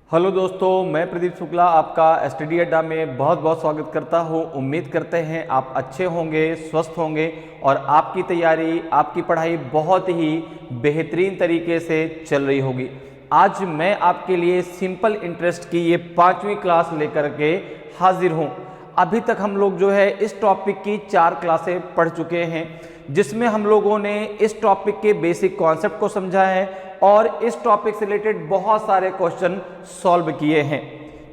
Hello दोस्तों, मैं प्रदीप शुक्ला आपका स्टडी अड्डा में बहुत बहुत स्वागत करता हूं। उम्मीद करते हैं आप अच्छे होंगे, स्वस्थ होंगे और आपकी तैयारी, आपकी पढ़ाई बहुत ही बेहतरीन तरीके से चल रही होगी। आज मैं आपके लिए सिंपल इंटरेस्ट की ये 5वीं क्लास लेकर के हाजिर हूं। अभी तक हम लोग जो है इस टॉपिक की 4 क्लासें पढ़ चुके हैं, जिसमें हम लोगों ने इस टॉपिक के बेसिक कॉन्सेप्ट को समझा है और इस टॉपिक से रिलेटेड बहुत सारे क्वेश्चन सॉल्व किए हैं।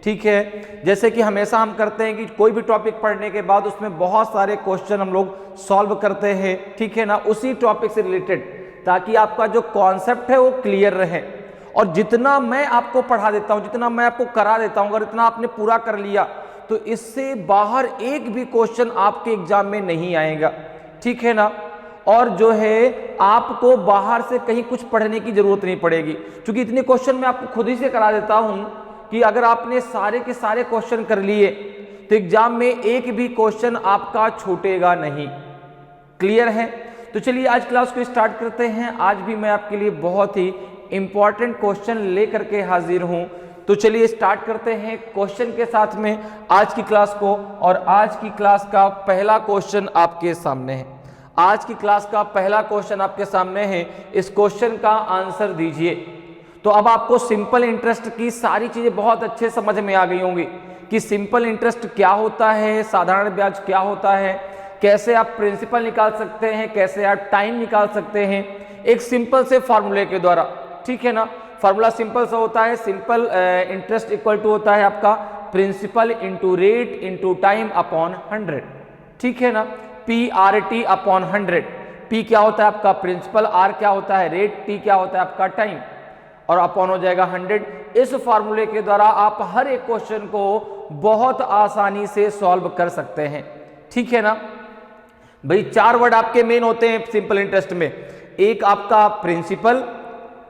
ठीक है, जैसे कि हमेशा हम करते हैं कि कोई भी टॉपिक पढ़ने के बाद उसमें बहुत सारे क्वेश्चन हम लोग सॉल्व करते हैं, ठीक है ना, उसी टॉपिक से रिलेटेड, ताकि आपका जो कॉन्सेप्ट है वो क्लियर रहे। और जितना मैं आपको पढ़ा देता हूं, जितना मैं आपको करा देता हूं, अगर इतना आपने पूरा कर लिया तो इससे बाहर एक भी क्वेश्चन आपके एग्जाम में नहीं आएगा, ठीक है ना। और जो है आपको बाहर से कहीं कुछ पढ़ने की जरूरत नहीं पड़ेगी, क्योंकि इतने क्वेश्चन मैं आपको खुद ही से करा देता हूं कि अगर आपने सारे के सारे क्वेश्चन कर लिए तो एग्जाम में एक भी क्वेश्चन आपका छूटेगा नहीं। क्लियर है? तो चलिए आज क्लास को स्टार्ट करते हैं। आज भी मैं आपके लिए बहुत ही इंपॉर्टेंट क्वेश्चन लेकर के हाजिर हूं। तो चलिए स्टार्ट करते हैं क्वेश्चन के साथ में आज की क्लास को। और आज की क्लास का पहला क्वेश्चन आपके सामने है। आज की क्लास का पहला क्वेश्चन आपके सामने है। इस क्वेश्चन का आंसर दीजिए। तो अब आपको सिंपल इंटरेस्ट की सारी चीजें बहुत अच्छे समझ में आ गई होंगी कि सिंपल इंटरेस्ट क्या होता है, साधारण ब्याज क्या होता है, कैसे आप प्रिंसिपल निकाल सकते हैं, कैसे आप टाइम निकाल सकते हैं एक सिंपल से फॉर्मूले के द्वारा, ठीक है ना। फॉर्मूला सिंपल सा होता है, सिंपल इंटरेस्ट इक्वल टू होता है आपका principal into rate into time upon 100, ठीक है ना। PRT upon 100। P क्या होता है आपका प्रिंसिपल, R क्या होता है रेट, T क्या होता है आपका टाइम, और अपॉन हो जाएगा 100। इस फॉर्मूले के द्वारा आप हर एक क्वेश्चन को बहुत आसानी से सॉल्व कर सकते हैं, ठीक है ना। भाई 4 वर्ड आपके मेन होते हैं सिंपल इंटरेस्ट में। एक आपका प्रिंसिपल,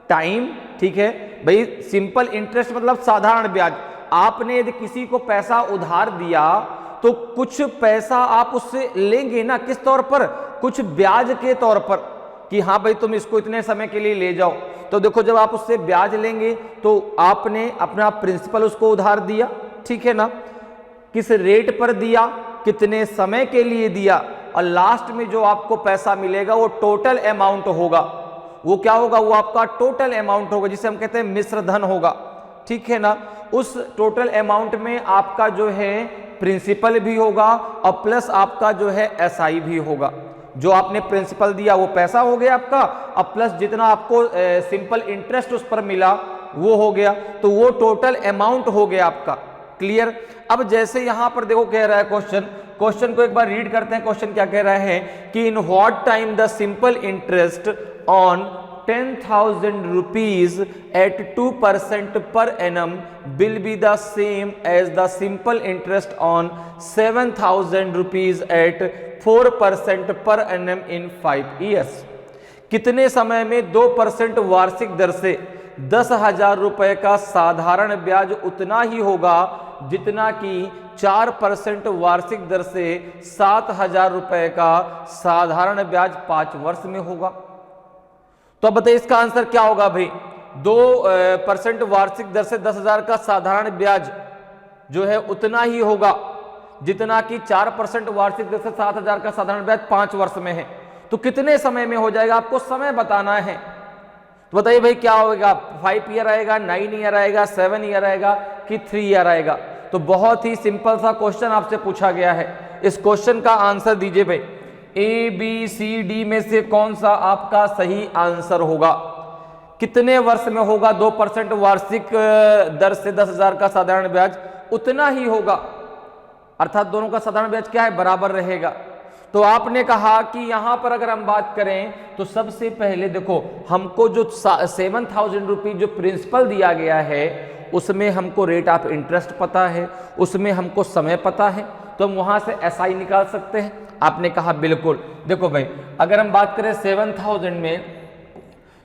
टाइम, ठीक है भाई। सिंपल इंटरेस्ट मतलब साधारण ब्याज। आपने यदि किसी को पैसा उधार दिया तो कुछ पैसा आप उससे लेंगे ना, किस तौर पर, कुछ ब्याज के तौर पर, कि हाँ भाई तुम इसको इतने समय के लिए ले जाओ। तो देखो जब आप उससे ब्याज लेंगे तो आपने अपना प्रिंसिपल उसको उधार दिया, ठीक है ना, किस रेट पर दिया, कितने समय के लिए दिया, और लास्ट में जो आपको पैसा मिलेगा वो टोटल अमाउंट होगा। वो क्या होगा, वो आपका टोटल अमाउंट होगा, जिसे हम कहते हैं मिश्र धन होगा, ठीक है ना। उस टोटल अमाउंट में आपका जो है प्रिंसिपल भी होगा और प्लस आपका जो है SI भी होगा। जो आपने प्रिंसिपल दिया वो पैसा हो गया आपका, और प्लस जितना आपको सिंपल इंटरेस्ट उस पर मिला वो हो गया, तो वो टोटल अमाउंट हो गया आपका। क्लियर? अब जैसे यहां पर देखो कह रहा है क्वेश्चन को एक बार रीड करते हैं। क्वेश्चन क्या कह रहा है कि in what time the simple interest on 10,000 rupees at 2% per annum will be the same as the simple interest on 7,000 rupees at 4% per annum in 5 years। कितने समय में 2% वार्षिक दर से 10,000 रुपए का साधारण ब्याज उतना ही होगा जितना कि 4% वार्षिक दर से 7,000 रुपए का साधारण ब्याज 5 वर्ष में होगा। तो अब बताइए इसका आंसर क्या होगा भाई। 2% वार्षिक दर से 10,000 का साधारण ब्याज जो है उतना ही होगा जितना कि 4% वार्षिक दर से 7,000 का साधारण ब्याज 5 वर्ष में है। तो कितने समय में हो जाएगा, आपको समय बताना है। तो बताइए भाई क्या होगा, 5 ईयर आएगा, 9 ईयर आएगा, 7 ईयर आएगा कि 3 ईयर आएगा। तो बहुत ही सिंपल सा क्वेश्चन आपसे पूछा गया है। इस क्वेश्चन का आंसर दीजिए भाई। ABCD में से कौन सा आपका सही आंसर होगा। कितने वर्ष में होगा 2% वार्षिक दर से 10,000 का साधारण ब्याज उतना ही होगा, अर्थात दोनों का साधारण ब्याज क्या है, बराबर रहेगा। तो आपने कहा कि यहां पर अगर हम बात करें तो सबसे पहले देखो हमको जो 7,000 रुपीज जो प्रिंसिपल दिया गया है उसमें हमको रेट ऑफ इंटरेस्ट पता है, उसमें हमको समय पता है, तो हम वहां से SI निकाल सकते हैं। आपने कहा बिल्कुल। देखो भाई अगर हम बात करें 7,000 में,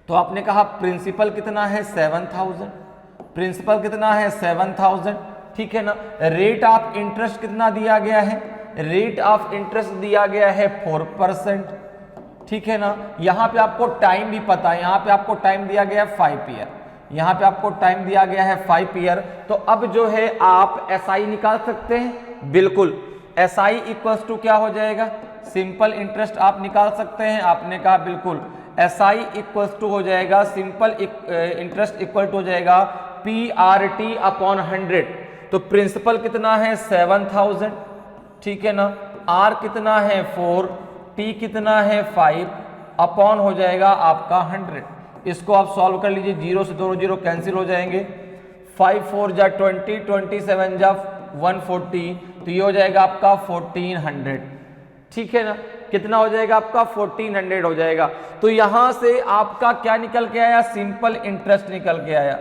तो आपने कहा प्रिंसिपल कितना है 7,000, प्रिंसिपल कितना है 7,000, ठीक है ना। रेट ऑफ इंटरेस्ट कितना दिया गया है, रेट ऑफ इंटरेस्ट दिया गया है 4%, ठीक है ना। यहां पे आपको टाइम भी पता है, यहां पे आपको टाइम दिया गया है 5 ईयर। यहाँ पे आपको टाइम दिया गया है 5 ईयर। तो अब जो है आप SI निकाल सकते हैं, बिल्कुल। SI इक्वल्स टू क्या हो जाएगा, सिंपल इंटरेस्ट आप निकाल सकते हैं। आपने कहा बिल्कुल SI इक्वल्स टू हो जाएगा, सिंपल इंटरेस्ट इक्वल टू हो जाएगा PRT अपॉन 100। तो प्रिंसिपल कितना है 7000, ठीक है ना, R कितना है 4, T कितना है 5 अपॉन हो जाएगा आपका 100। इसको आप सॉल्व कर लीजिए, 0 से दोनों 0 कैंसिल हो जाएंगे, 5 4 जा 20, 27 जा 140, तो ये हो जाएगा आपका 1400, ठीक है ना। कितना हो जाएगा आपका 1400 हो जाएगा। तो यहां से आपका क्या निकल के आया, सिंपल इंटरेस्ट निकल के आया,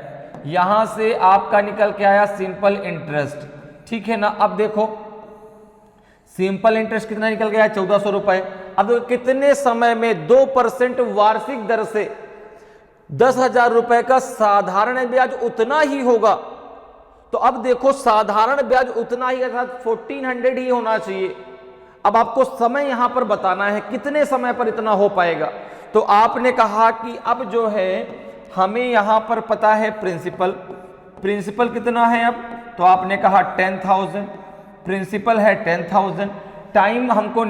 यहां से आपका निकल के आया सिंपल इंटरेस्ट, ठीक है ना। अब देखो सिंपल इंटरेस्ट कितना निकल गया, 1400 रुपए। अब कितने समय में 2% वार्षिक दर से 10,000 रुपए का साधारण ब्याज उतना ही होगा। तो अब देखो साधारण ब्याज उतना ही अर्थात 1400 ही होना चाहिए। अब आपको समय यहां पर बताना है कितने समय पर इतना हो पाएगा। तो आपने कहा कि अब जो है हमें यहां पर पता है प्रिंसिपल कितना है अब, तो आपने कहा 10,000, प्रिंसिपल है 10,000, टाइम हमको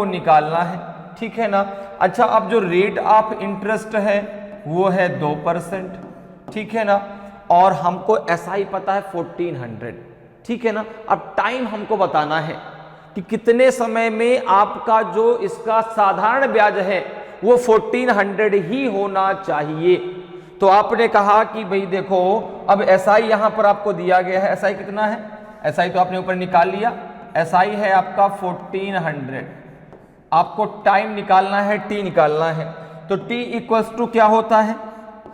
निकालना है, ठीक है ना। अच्छा, अब जो रेट ऑफ इंटरेस्ट है वो है 2%, ठीक है ना, और हमको SI पता है 1400, ठीक है ना। अब टाइम हमको बताना है कि कितने समय में आपका जो इसका साधारण ब्याज है वो 1400 ही होना चाहिए। तो आपने कहा कि भाई देखो अब SI यहां पर आपको दिया गया है, SI कितना है, SI तो आपने ऊपर निकाल लिया, SI है आपका 1400, आपको टाइम निकालना है, T निकालना है। तो T इक्वल्स टू क्या होता है,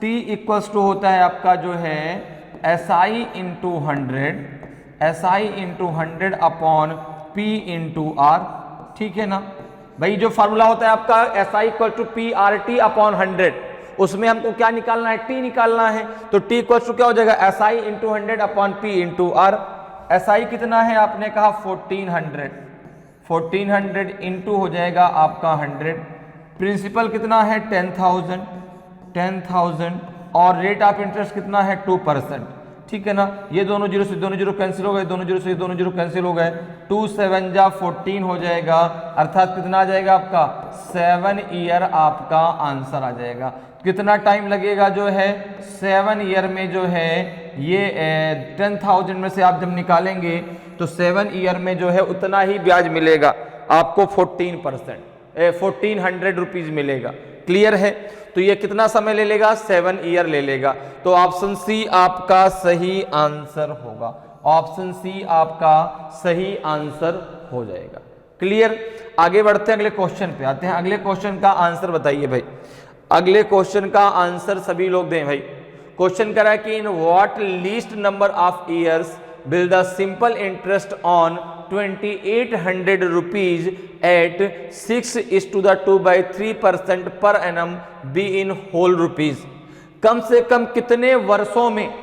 T इक्वल्स टू होता है आपका जो है SI into 100 upon P into R, ठीक है ना। भाई जो फार्मूला होता है आपका SI equal to PRT upon 100, उसमें हमको क्या निकालना है, T निकालना है। तो T इक्वल्स टू क्या हो जाएगा, SI into 100 upon P into R। SI कितना है आपने कहा 1400 इंटू हो जाएगा आपका 100, प्रिंसिपल कितना है 10,000 और रेट ऑफ इंटरेस्ट कितना है 2%, ठीक है ना। ये दोनों जीरो से दोनों जीरो कैंसिल हो गए, दोनों जीरो से दोनों जीरो कैंसिल हो गए, 2 7 जा 14 हो जाएगा, अर्थात कितना आ जाएगा आपका 7 ईयर आपका आंसर आ जाएगा। कितना टाइम लगेगा जो है 7 ईयर में जो है ये 10,000 में से आप जब निकालेंगे तो 7 ईयर में जो है उतना ही ब्याज मिलेगा आपको 1400 रुपीज मिलेगा। क्लियर है। तो ये कितना समय ले लेगा, 7 ईयर ले लेगा। तो ऑप्शन सी आपका सही आंसर होगा, ऑप्शन सी आपका सही आंसर हो जाएगा। क्लियर। आगे बढ़ते हैं, अगले क्वेश्चन पे आते हैं। अगले क्वेश्चन का आंसर बताइए भाई, अगले क्वेश्चन का आंसर सभी लोग दें भाई। क्वेश्चन करा है कि in what least number of years will the simple interest on 2800 rupees at 6:2/3% per annum be in whole rupees. कम से कम कितने वर्षों में,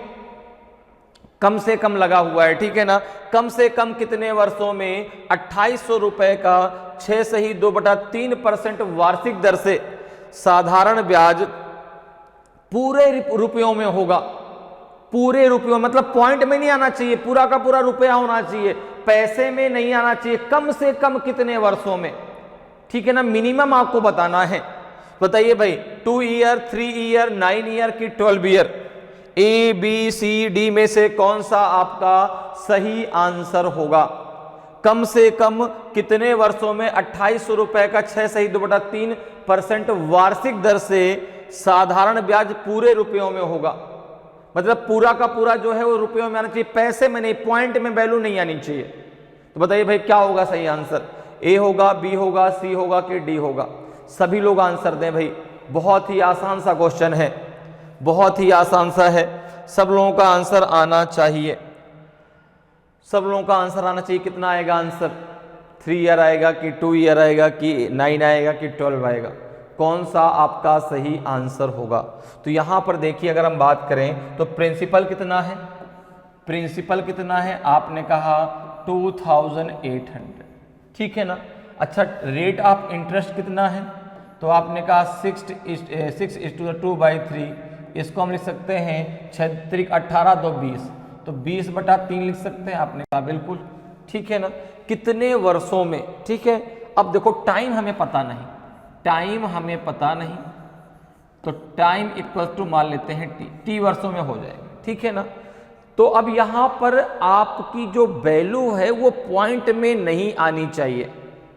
कम से कम लगा हुआ है, ठीक है ना, कम से कम कितने वर्षों में 2800 रुपए का 6/2/3% वार्षिक दर से साधारण ब्याज पूरे रुपयों में होगा। पूरे रुपयों मतलब पॉइंट में नहीं आना चाहिए, पूरा का पूरा रुपया होना चाहिए, पैसे में नहीं आना चाहिए। कम से कम कितने वर्षों में, ठीक है ना, मिनिमम आपको बताना है। बताइए भाई 2 ईयर, 3 ईयर, 9 ईयर की 12 year, A B C D में से कौन सा आपका सही आंसर होगा। कम से कम कितने वर्षों में 2800 रुपए का 6/2/3% वार्षिक दर से साधारण ब्याज पूरे रुपयों में होगा। मतलब पूरा का पूरा जो है वो रुपयों में आना चाहिए, पैसे में नहीं, पॉइंट में वैल्यू नहीं आनी चाहिए। तो बताइए भाई क्या होगा सही आंसर, ए होगा, बी होगा, सी होगा कि डी होगा। सभी लोग आंसर दें भाई, बहुत ही आसान सा क्वेश्चन है, बहुत ही आसान सा है, सब लोगों का आंसर आना चाहिए, सब लोगों का आंसर आना चाहिए। कितना आएगा आंसर, 3 ईयर आएगा कि 2 ईयर आएगा कि 9 आएगा कि 12 आएगा, कौन सा आपका सही आंसर होगा। तो यहां पर देखिए अगर हम बात करें तो प्रिंसिपल कितना है, प्रिंसिपल कितना है आपने कहा 2800, ठीक है ना। अच्छा रेट ऑफ इंटरेस्ट कितना है, तो आपने कहा 6:2/3 इसको हम लिख सकते हैं 6 त्रिक 18 2 20, तो 20/3 लिख सकते हैं। आपने कहा बिल्कुल ठीक है ना। कितने वर्षों में, ठीक है। अब देखो टाइम हमें पता नहीं, टाइम हमें पता नहीं, तो टाइम इक्वल टू मान लेते हैं टी वर्षों में हो जाएगा, ठीक है ना। तो अब यहां पर आपकी जो वैल्यू है वो पॉइंट में नहीं आनी चाहिए,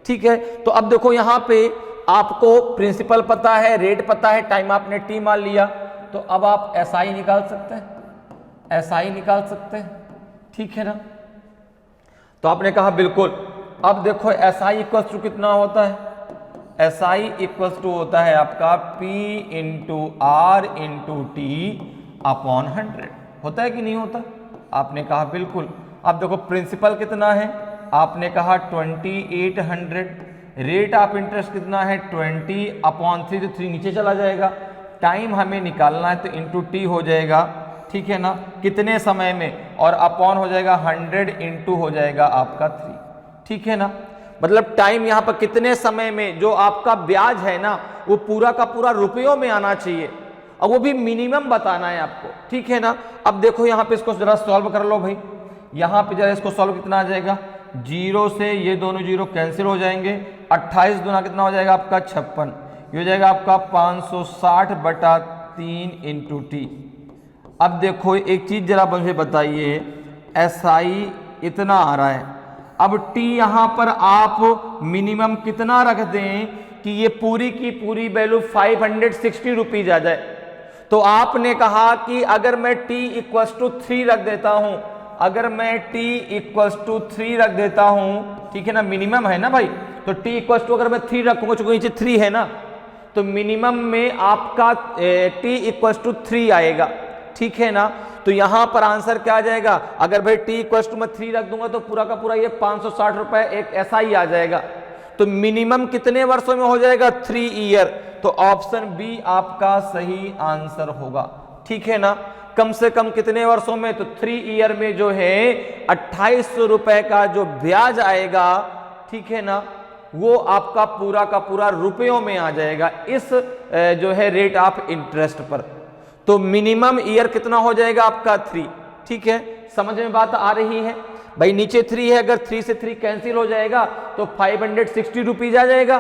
ठीक है। तो अब देखो यहां पे आपको प्रिंसिपल पता है, रेट पता है, टाइम आपने टी मान लिया, तो अब आप एसआई निकाल सकते हैं, एसआई निकाल सकते हैं, ठीक है ना। तो आपने कहा बिल्कुल। अब देखो एसआई इक्वल टू कितना होता है, एसआई इक्वल टू होता है आपका P into R into T upon 100, होता है कि नहीं होता। आपने कहा बिल्कुल। अब देखो प्रिंसिपल कितना है, आपने कहा 2800, रेट ऑफ इंटरेस्ट कितना है 20/3, तो 3 नीचे चला जाएगा। टाइम हमें निकालना है तो इंटू टी हो जाएगा, ठीक है ना, कितने समय में, और अपॉन हो जाएगा 100 इंटू हो जाएगा आपका 3, ठीक है ना। मतलब टाइम यहां पर कितने समय में जो आपका ब्याज है ना वो पूरा का पूरा रुपयों में आना चाहिए, और वो भी मिनिमम बताना है आपको, ठीक है ना। अब देखो यहां पे इसको जरा सॉल्व कर लो भाई, यहां पे जरा इसको सॉल्व कितना आ जाएगा, 0 से ये दोनों 0 कैंसिल हो जाएंगे, 28 दूना कितना हो जाएगा आपका 56, ये हो जाएगा आपका 560/3 इंटू टी। अब देखो एक चीज जरा मुझे बताइए, एसआई इतना आ रहा है, अब टी यहां पर आप मिनिमम कितना रख दें कि ये पूरी की पूरी वैल्यू 560 रुपीज आ जाए। तो आपने कहा कि अगर मैं t इक्वल्स टू 3 रख देता हूं, अगर मैं t इक्वल्स टू 3 रख देता हूं, ठीक है ना, मिनिमम है ना भाई, तो t इक्वल्स टू अगर मैं 3 रखूंगा, चूंकि नीचे 3 है ना, तो मिनिमम में आपका t इक्वल्स टू 3 आएगा, ठीक है ना। तो यहां पर आंसर क्या आ जाएगा, अगर भाई t इक्वल्स टू मैं 3 रख दूंगा तो पूरा का पूरा ये 560 रुपए एक ऐसा ही आ जाएगा। तो मिनिमम कितने वर्षों में हो जाएगा, 3 ईयर, तो ऑप्शन बी आपका सही आंसर होगा, ठीक है ना। कम से कम कितने वर्षों में, तो 3 ईयर में जो है 2800 रुपए का जो ब्याज आएगा, ठीक है ना, वो आपका पूरा का पूरा रुपयों में आ जाएगा इस जो है रेट ऑफ इंटरेस्ट पर। तो मिनिमम ईयर कितना हो जाएगा आपका 3, ठीक है। समझ में बात आ रही है भाई, नीचे 3 है, अगर 3 से 3 कैंसिल हो जाएगा तो 560 रुपीज आ जाएगा।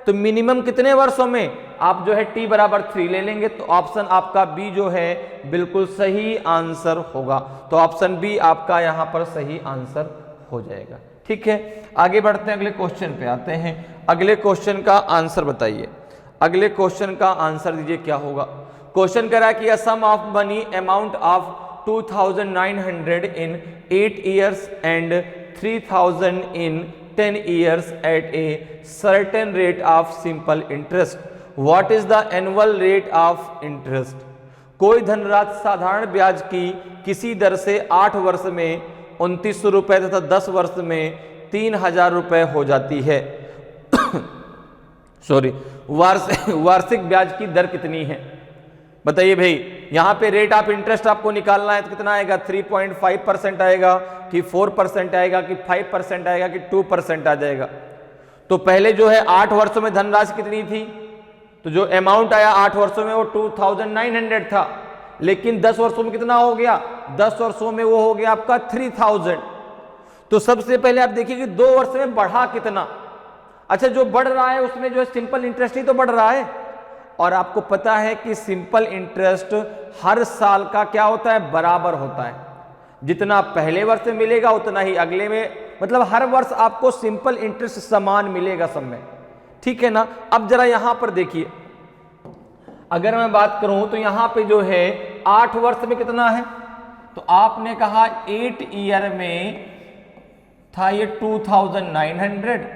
तो मिनिमम कितने वर्षों में, आप जो है t बराबर 3 ले लेंगे, तो ऑप्शन आपका बी जो है बिल्कुल सही आंसर होगा। तो ऑप्शन बी आपका यहां पर सही आंसर हो जाएगा, ठीक है। आगे बढ़ते हैं, अगले क्वेश्चन पे आते हैं। अगले क्वेश्चन का आंसर बताइए, अगले क्वेश्चन का आंसर दीजिए क्या होगा। क्वेश्चन कह रहा है कि a sum of money amount of 2900 in 8 years and 3000 in 10 years at a certain rate of simple interest. What is the annual rate of interest? कोई धनराशि साधारण ब्याज की किसी दर से 8 वर्ष में 2900 रुपए तथा 10 वर्ष में 3000 रुपए हो जाती है। सॉरी, वार्षिक ब्याज की दर कितनी है, बताइए भाई। यहां पे रेट ऑफ इंटरेस्ट आपको निकालना है तो कितना आएगा, 3.5% आएगा कि 4% आएगा कि 5% आएगा कि 2% आ जाएगा। तो पहले जो है 8 वर्षों में धनराशि कितनी थी, तो जो अमाउंट आया 8 वर्षों में वो 2900 था, लेकिन 10 वर्षों में कितना हो गया, 10 वर्षों में वो हो गया आपका 3000। तो सबसे पहले आप देखिए कि 2 वर्ष में बढ़ा कितना। अच्छा, जो बढ़ रहा है उसमें जो है सिंपल इंटरेस्ट ही तो बढ़ रहा है, और आपको पता है कि सिंपल इंटरेस्ट हर साल का क्या होता है, बराबर होता है। जितना पहले वर्ष में मिलेगा उतना ही अगले में, मतलब हर वर्ष आपको सिंपल इंटरेस्ट समान मिलेगा सब में, ठीक है ना। अब जरा यहां पर देखिए, अगर मैं बात करूं तो यहां पे जो है 8 वर्ष में कितना है, तो आपने कहा 8 ईयर में था ये 2900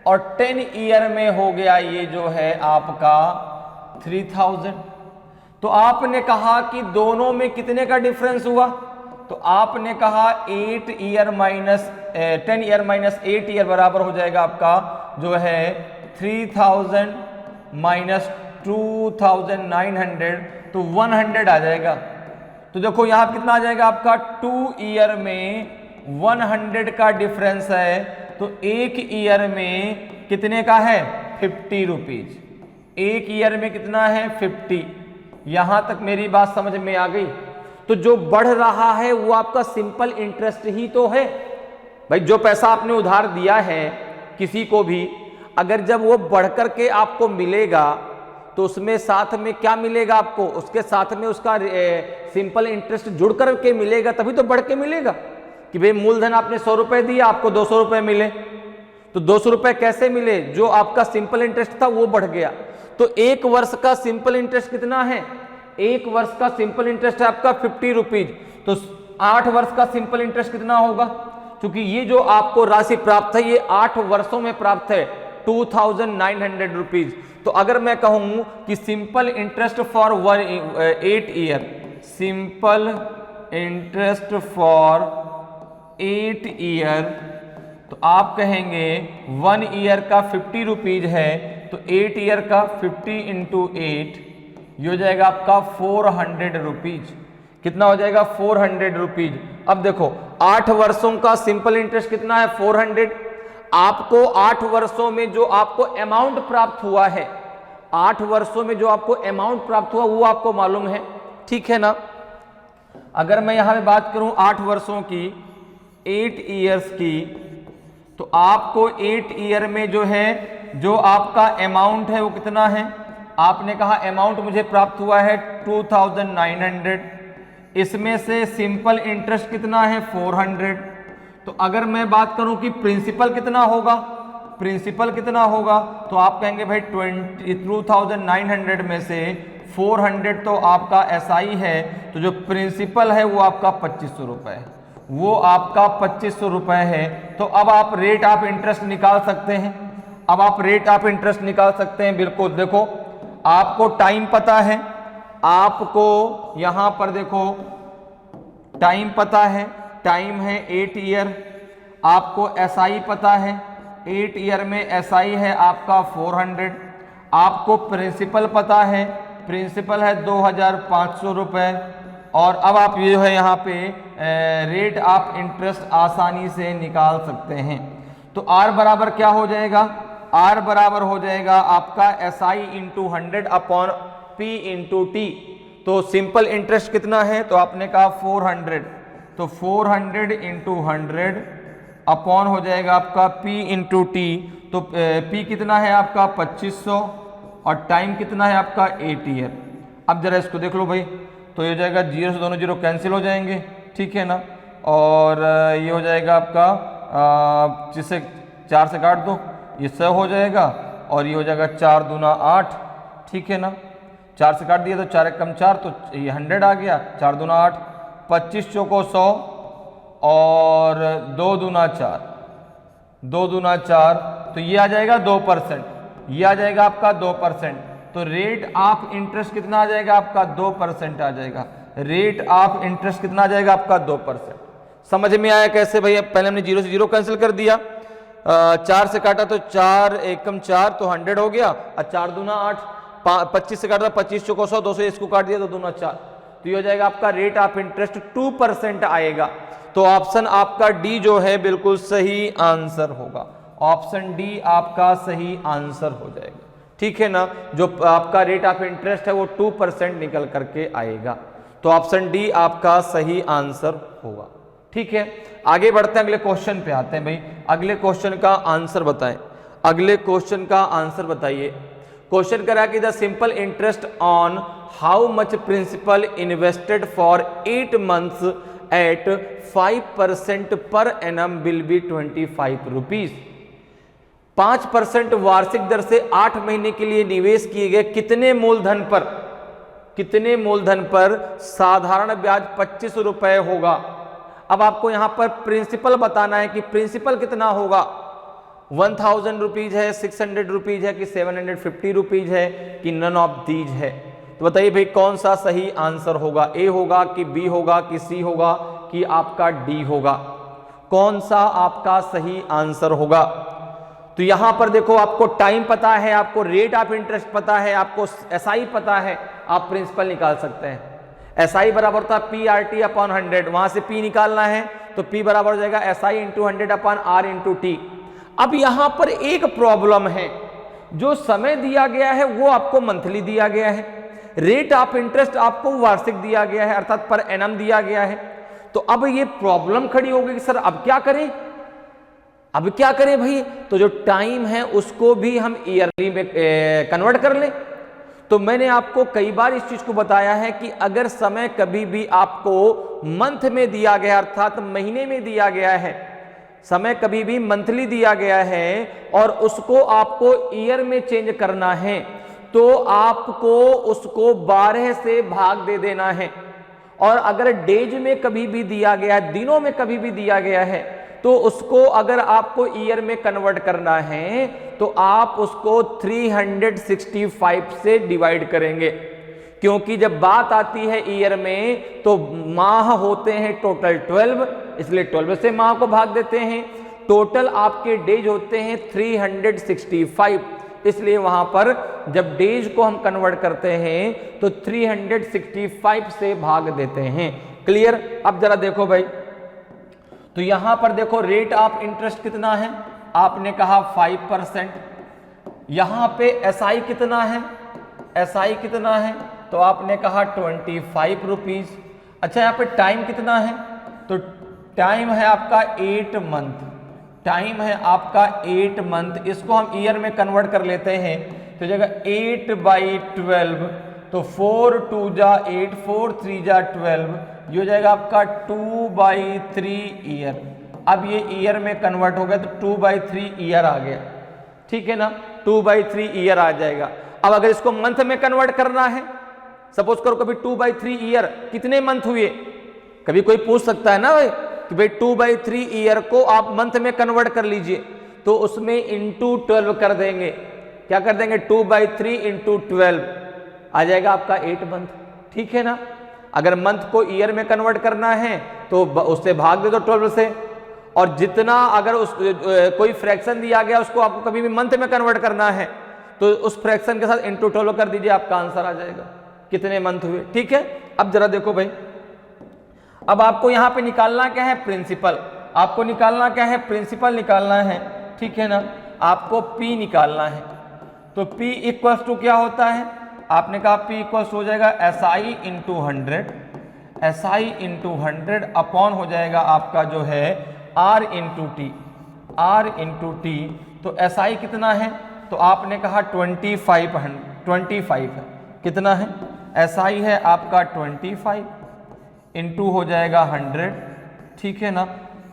और 10 ईयर में हो गया ये जो है आपका 3000। तो आपने कहा कि दोनों में कितने का डिफरेंस हुआ, तो आपने कहा 8 year minus 10 year minus 8 year बराबर हो जाएगा आपका जो है 3000 माइनस 2900, तो 100 आ जाएगा। तो देखो यहां कितना आ जाएगा आपका, 2 ईयर में 100 का डिफरेंस है, तो 1 ईयर में कितने का है, 50 रुपीज। 1 ईयर में कितना है, 50, यहां तक मेरी बात समझ में आ गई? तो जो बढ़ रहा है वो आपका सिंपल इंटरेस्ट ही तो है भाई। जो पैसा आपने उधार दिया है किसी को भी, अगर जब वो बढ़ करके आपको मिलेगा तो उसमें साथ में क्या मिलेगा आपको? उसके साथ में उसका सिंपल इंटरेस्ट जुड़ करके मिलेगा, तभी तो बढ़ के मिलेगा। कि भाई मूलधन आपने 100 रुपए दिया, आपको 200 रुपए मिले, तो 200 रुपए कैसे मिले? जो आपका सिंपल इंटरेस्ट था वो बढ़ गया। तो एक वर्ष का सिंपल इंटरेस्ट कितना है? एक वर्ष का सिंपल इंटरेस्ट है आपका 50 रुपीज। तो 8 वर्ष का सिंपल इंटरेस्ट कितना होगा? क्योंकि ये जो आपको राशि प्राप्त है ये 8 वर्षों में प्राप्त है, 2900 रुपीज। तो अगर मैं कहूं कि simple interest for 8 year, simple interest for 8 year, तो आप कहेंगे 1 ईयर का 50 रुपीज है, तो 8 ईयर का 50 इंटू 8, ये हो जाएगा आपका 400 रुपीज। कितना हो जाएगा? 400 रुपीज। अब देखो 8 वर्षों का सिंपल इंटरेस्ट कितना है? 400। आपको 8 वर्षों में जो आपको अमाउंट प्राप्त हुआ है, 8 वर्षों में जो आपको अमाउंट प्राप्त हुआ वो आपको मालूम है, ठीक है ना? अगर मैं यहां पे बात करूं 8 वर्षों की, 8 ईयर्स की, तो आपको 8 ईयर में जो है जो आपका अमाउंट है वो कितना है? आपने कहा अमाउंट मुझे प्राप्त हुआ है 2900, इसमें से सिंपल इंटरेस्ट कितना है? 400। तो अगर मैं बात करूं कि प्रिंसिपल कितना होगा, प्रिंसिपल कितना होगा, तो आप कहेंगे भाई 2900 में से 400 तो आपका एसआई है, तो जो प्रिंसिपल है वो आपका 2500 रुपए है, वो आपका 2500 रुपए है। तो अब आप रेट ऑफ इंटरेस्ट निकाल सकते हैं। अब आप रेट ऑफ इंटरेस्ट निकाल सकते हैं, बिल्कुल। देखो आपको टाइम पता है, आपको यहां पर देखो टाइम पता है, टाइम है 8 ईयर, आपको एसआई पता है, 8 ईयर में एसआई है आपका 400, आपको प्रिंसिपल पता है, प्रिंसिपल है 2500 रुपए। और अब आप ये है यहाँ पे रेट ऑफ इंटरेस्ट आसानी से निकाल सकते हैं। तो आर बराबर क्या हो जाएगा? आर बराबर हो जाएगा आपका SI into 100 upon P into T. तो सिंपल इंटरेस्ट कितना है? तो आपने कहा 400, तो 400 इंटू 100 अपॉन हो जाएगा आपका P इंटू टी। तो P कितना है आपका 2500 और टाइम कितना है आपका 8 ईयर। अब जरा इसको देख लो भाई, तो ये हो जाएगा 0 से दोनों 0 कैंसिल हो जाएंगे, ठीक है ना? और ये हो जाएगा आपका जिसे 4 से काट दो, ये 100 हो जाएगा, और ये हो जाएगा 4 दूना 8, ठीक है ना? 4 से काट दिया तो 4 कम 4, तो ये 100 आ गया, 4 दूना 8, 25 चौको 100 और 2 दूना 4, 2 दूना 4, तो ये आ जाएगा 2%, ये आ जाएगा आपका 2%। तो रेट ऑफ इंटरेस्ट कितना आ जाएगा आपका? 2% आ जाएगा। रेट ऑफ इंटरेस्ट कितना आ जाएगा आपका? 2%। समझ में आया कैसे भैया? पहले हमने 0 से 0 कैंसिल कर दिया, 4 से काटा तो 4 एकम 4, तो 100 हो गया, और 4 दूना 8, 25 से काटा 25 चौको 100, 200 इसको काट दिया तो दूना 4, तो ये हो जाएगा आपका रेट ऑफ इंटरेस्ट 2% आएगा। तो ऑप्शन आपका डी जो है बिल्कुल सही आंसर होगा। ऑप्शन डी आपका सही आंसर हो जाएगा, ठीक है ना? जो आपका रेट ऑफ इंटरेस्ट है वो 2% निकल करके आएगा। तो ऑप्शन डी आपका सही आंसर होगा, ठीक है? आगे बढ़ते हैं, अगले क्वेश्चन पे आते हैं भाई। अगले क्वेश्चन का आंसर बताएं, अगले क्वेश्चन का आंसर बताइए। क्वेश्चन करा कि the simple interest on how much principal invested for 8 months at 5% per annum will be 25 rupees. 5% वार्षिक दर से 8 महीने के लिए निवेश किए गए कितने मूलधन पर, कितने मूलधन पर साधारण ब्याज 25 रुपए होगा? अब आपको यहां पर प्रिंसिपल बताना है कि प्रिंसिपल कितना होगा। 1000 रुपीज है, 600 रुपीज है, कि 750 रुपीज है, कि नन ऑफ दीज है? तो बताइए भाई कौन सा सही आंसर होगा? ए होगा कि बी होगा कि सी होगा कि आपका डी होगा? कौन सा आपका सही आंसर होगा? तो यहां पर देखो आपको टाइम पता है, आपको रेट ऑफ इंटरेस्ट पता है, आपको एसआई पता है, आप प्रिंसिपल निकाल सकते हैं। एसआई बराबर था पी आर टी अपॉन 100, वहां से पी निकालना है तो पी बराबर हो जाएगा SI into 100 upon R into T. अब यहां पर एक प्रॉब्लम है, जो समय दिया गया है वो आपको मंथली दिया गया है, रेट ऑफ इंटरेस्ट आपको वार्षिक दिया गया है अर्थात पर एनम दिया गया है। तो अब ये प्रॉब्लम खड़ी हो गई कि सर अब क्या करें, अब क्या करें भाई, तो जो टाइम है उसको भी हम ईयरली में कन्वर्ट कर लें। तो मैंने आपको कई बार इस चीज को बताया है कि अगर समय कभी भी आपको मंथ में दिया गया अर्थात महीने में दिया गया है, समय कभी भी मंथली दिया गया है और उसको आपको ईयर में चेंज करना है तो आपको उसको 12 से भाग दे देना है। और अगर डेज में कभी भी दिया गया है, दिनों में कभी भी दिया गया है, तो उसको अगर आपको ईयर में कन्वर्ट करना है तो आप उसको 365 से डिवाइड करेंगे, क्योंकि जब बात आती है ईयर में तो माह होते हैं टोटल 12, इसलिए 12 से माह को भाग देते हैं। टोटल आपके डेज होते हैं 365, इसलिए वहां पर जब डेज को हम कन्वर्ट करते हैं तो 365 से भाग देते हैं। क्लियर? अब जरा देखो भाई, तो यहां पर देखो रेट ऑफ इंटरेस्ट कितना है, आपने कहा 5%। यहां पे एसआई कितना है, एसआई कितना है, तो आपने कहा 25 रुपीज। अच्छा, यहाँ पे टाइम कितना है, तो टाइम है आपका 8 मंथ, टाइम है आपका 8 मंथ। इसको हम ईयर में कन्वर्ट कर लेते हैं तो जगह 8/12, तो 4 2 जा 8, 4 3 जा 12, ये हो जाएगा आपका 2/3 ईयर। अब ये ईयर में कन्वर्ट हो गया तो 2/3 ईयर आ गया, ठीक है ना, 2/3 ईयर आ जाएगा। अब अगर इसको मंथ में कन्वर्ट करना है, सपोज करो कभी 2/3 ईयर कितने मंथ हुए, कभी कोई पूछ सकता है ना भाई कि भाई 2/3 ईयर को आप मंथ में कन्वर्ट कर लीजिए, तो उसमें इंटू 12 कर देंगे। क्या कर देंगे, 2/3 इंटू 12 आ जाएगा आपका 8 मंथ, ठीक है ना। अगर मंथ को ईयर में कन्वर्ट करना है तो उससे भाग दे दो 12 से, और जितना अगर उस कोई फ्रैक्शन दिया गया उसको आपको कभी भी मंथ में कन्वर्ट करना है तो उस फ्रैक्शन के साथ इंटू 12 कर दीजिए, आपका आंसर आ जाएगा कितने मंथ हुए, ठीक है। अब जरा देखो भाई, अब आपको यहां पे निकालना क्या है, प्रिंसिपल। आपको निकालना क्या है, प्रिंसिपल निकालना है, ठीक है ना। आपको P निकालना है, तो P इक्वल्स टू क्या होता है, आपने कहा P इक्वल्स हो जाएगा SI into 100, SI into 100 upon हो जाएगा आपका जो है R into T, R into T. तो SI कितना है, तो आपने कहा 25 है, कितना है, SI है आपका 25 इंटू हो जाएगा 100, ठीक है ना।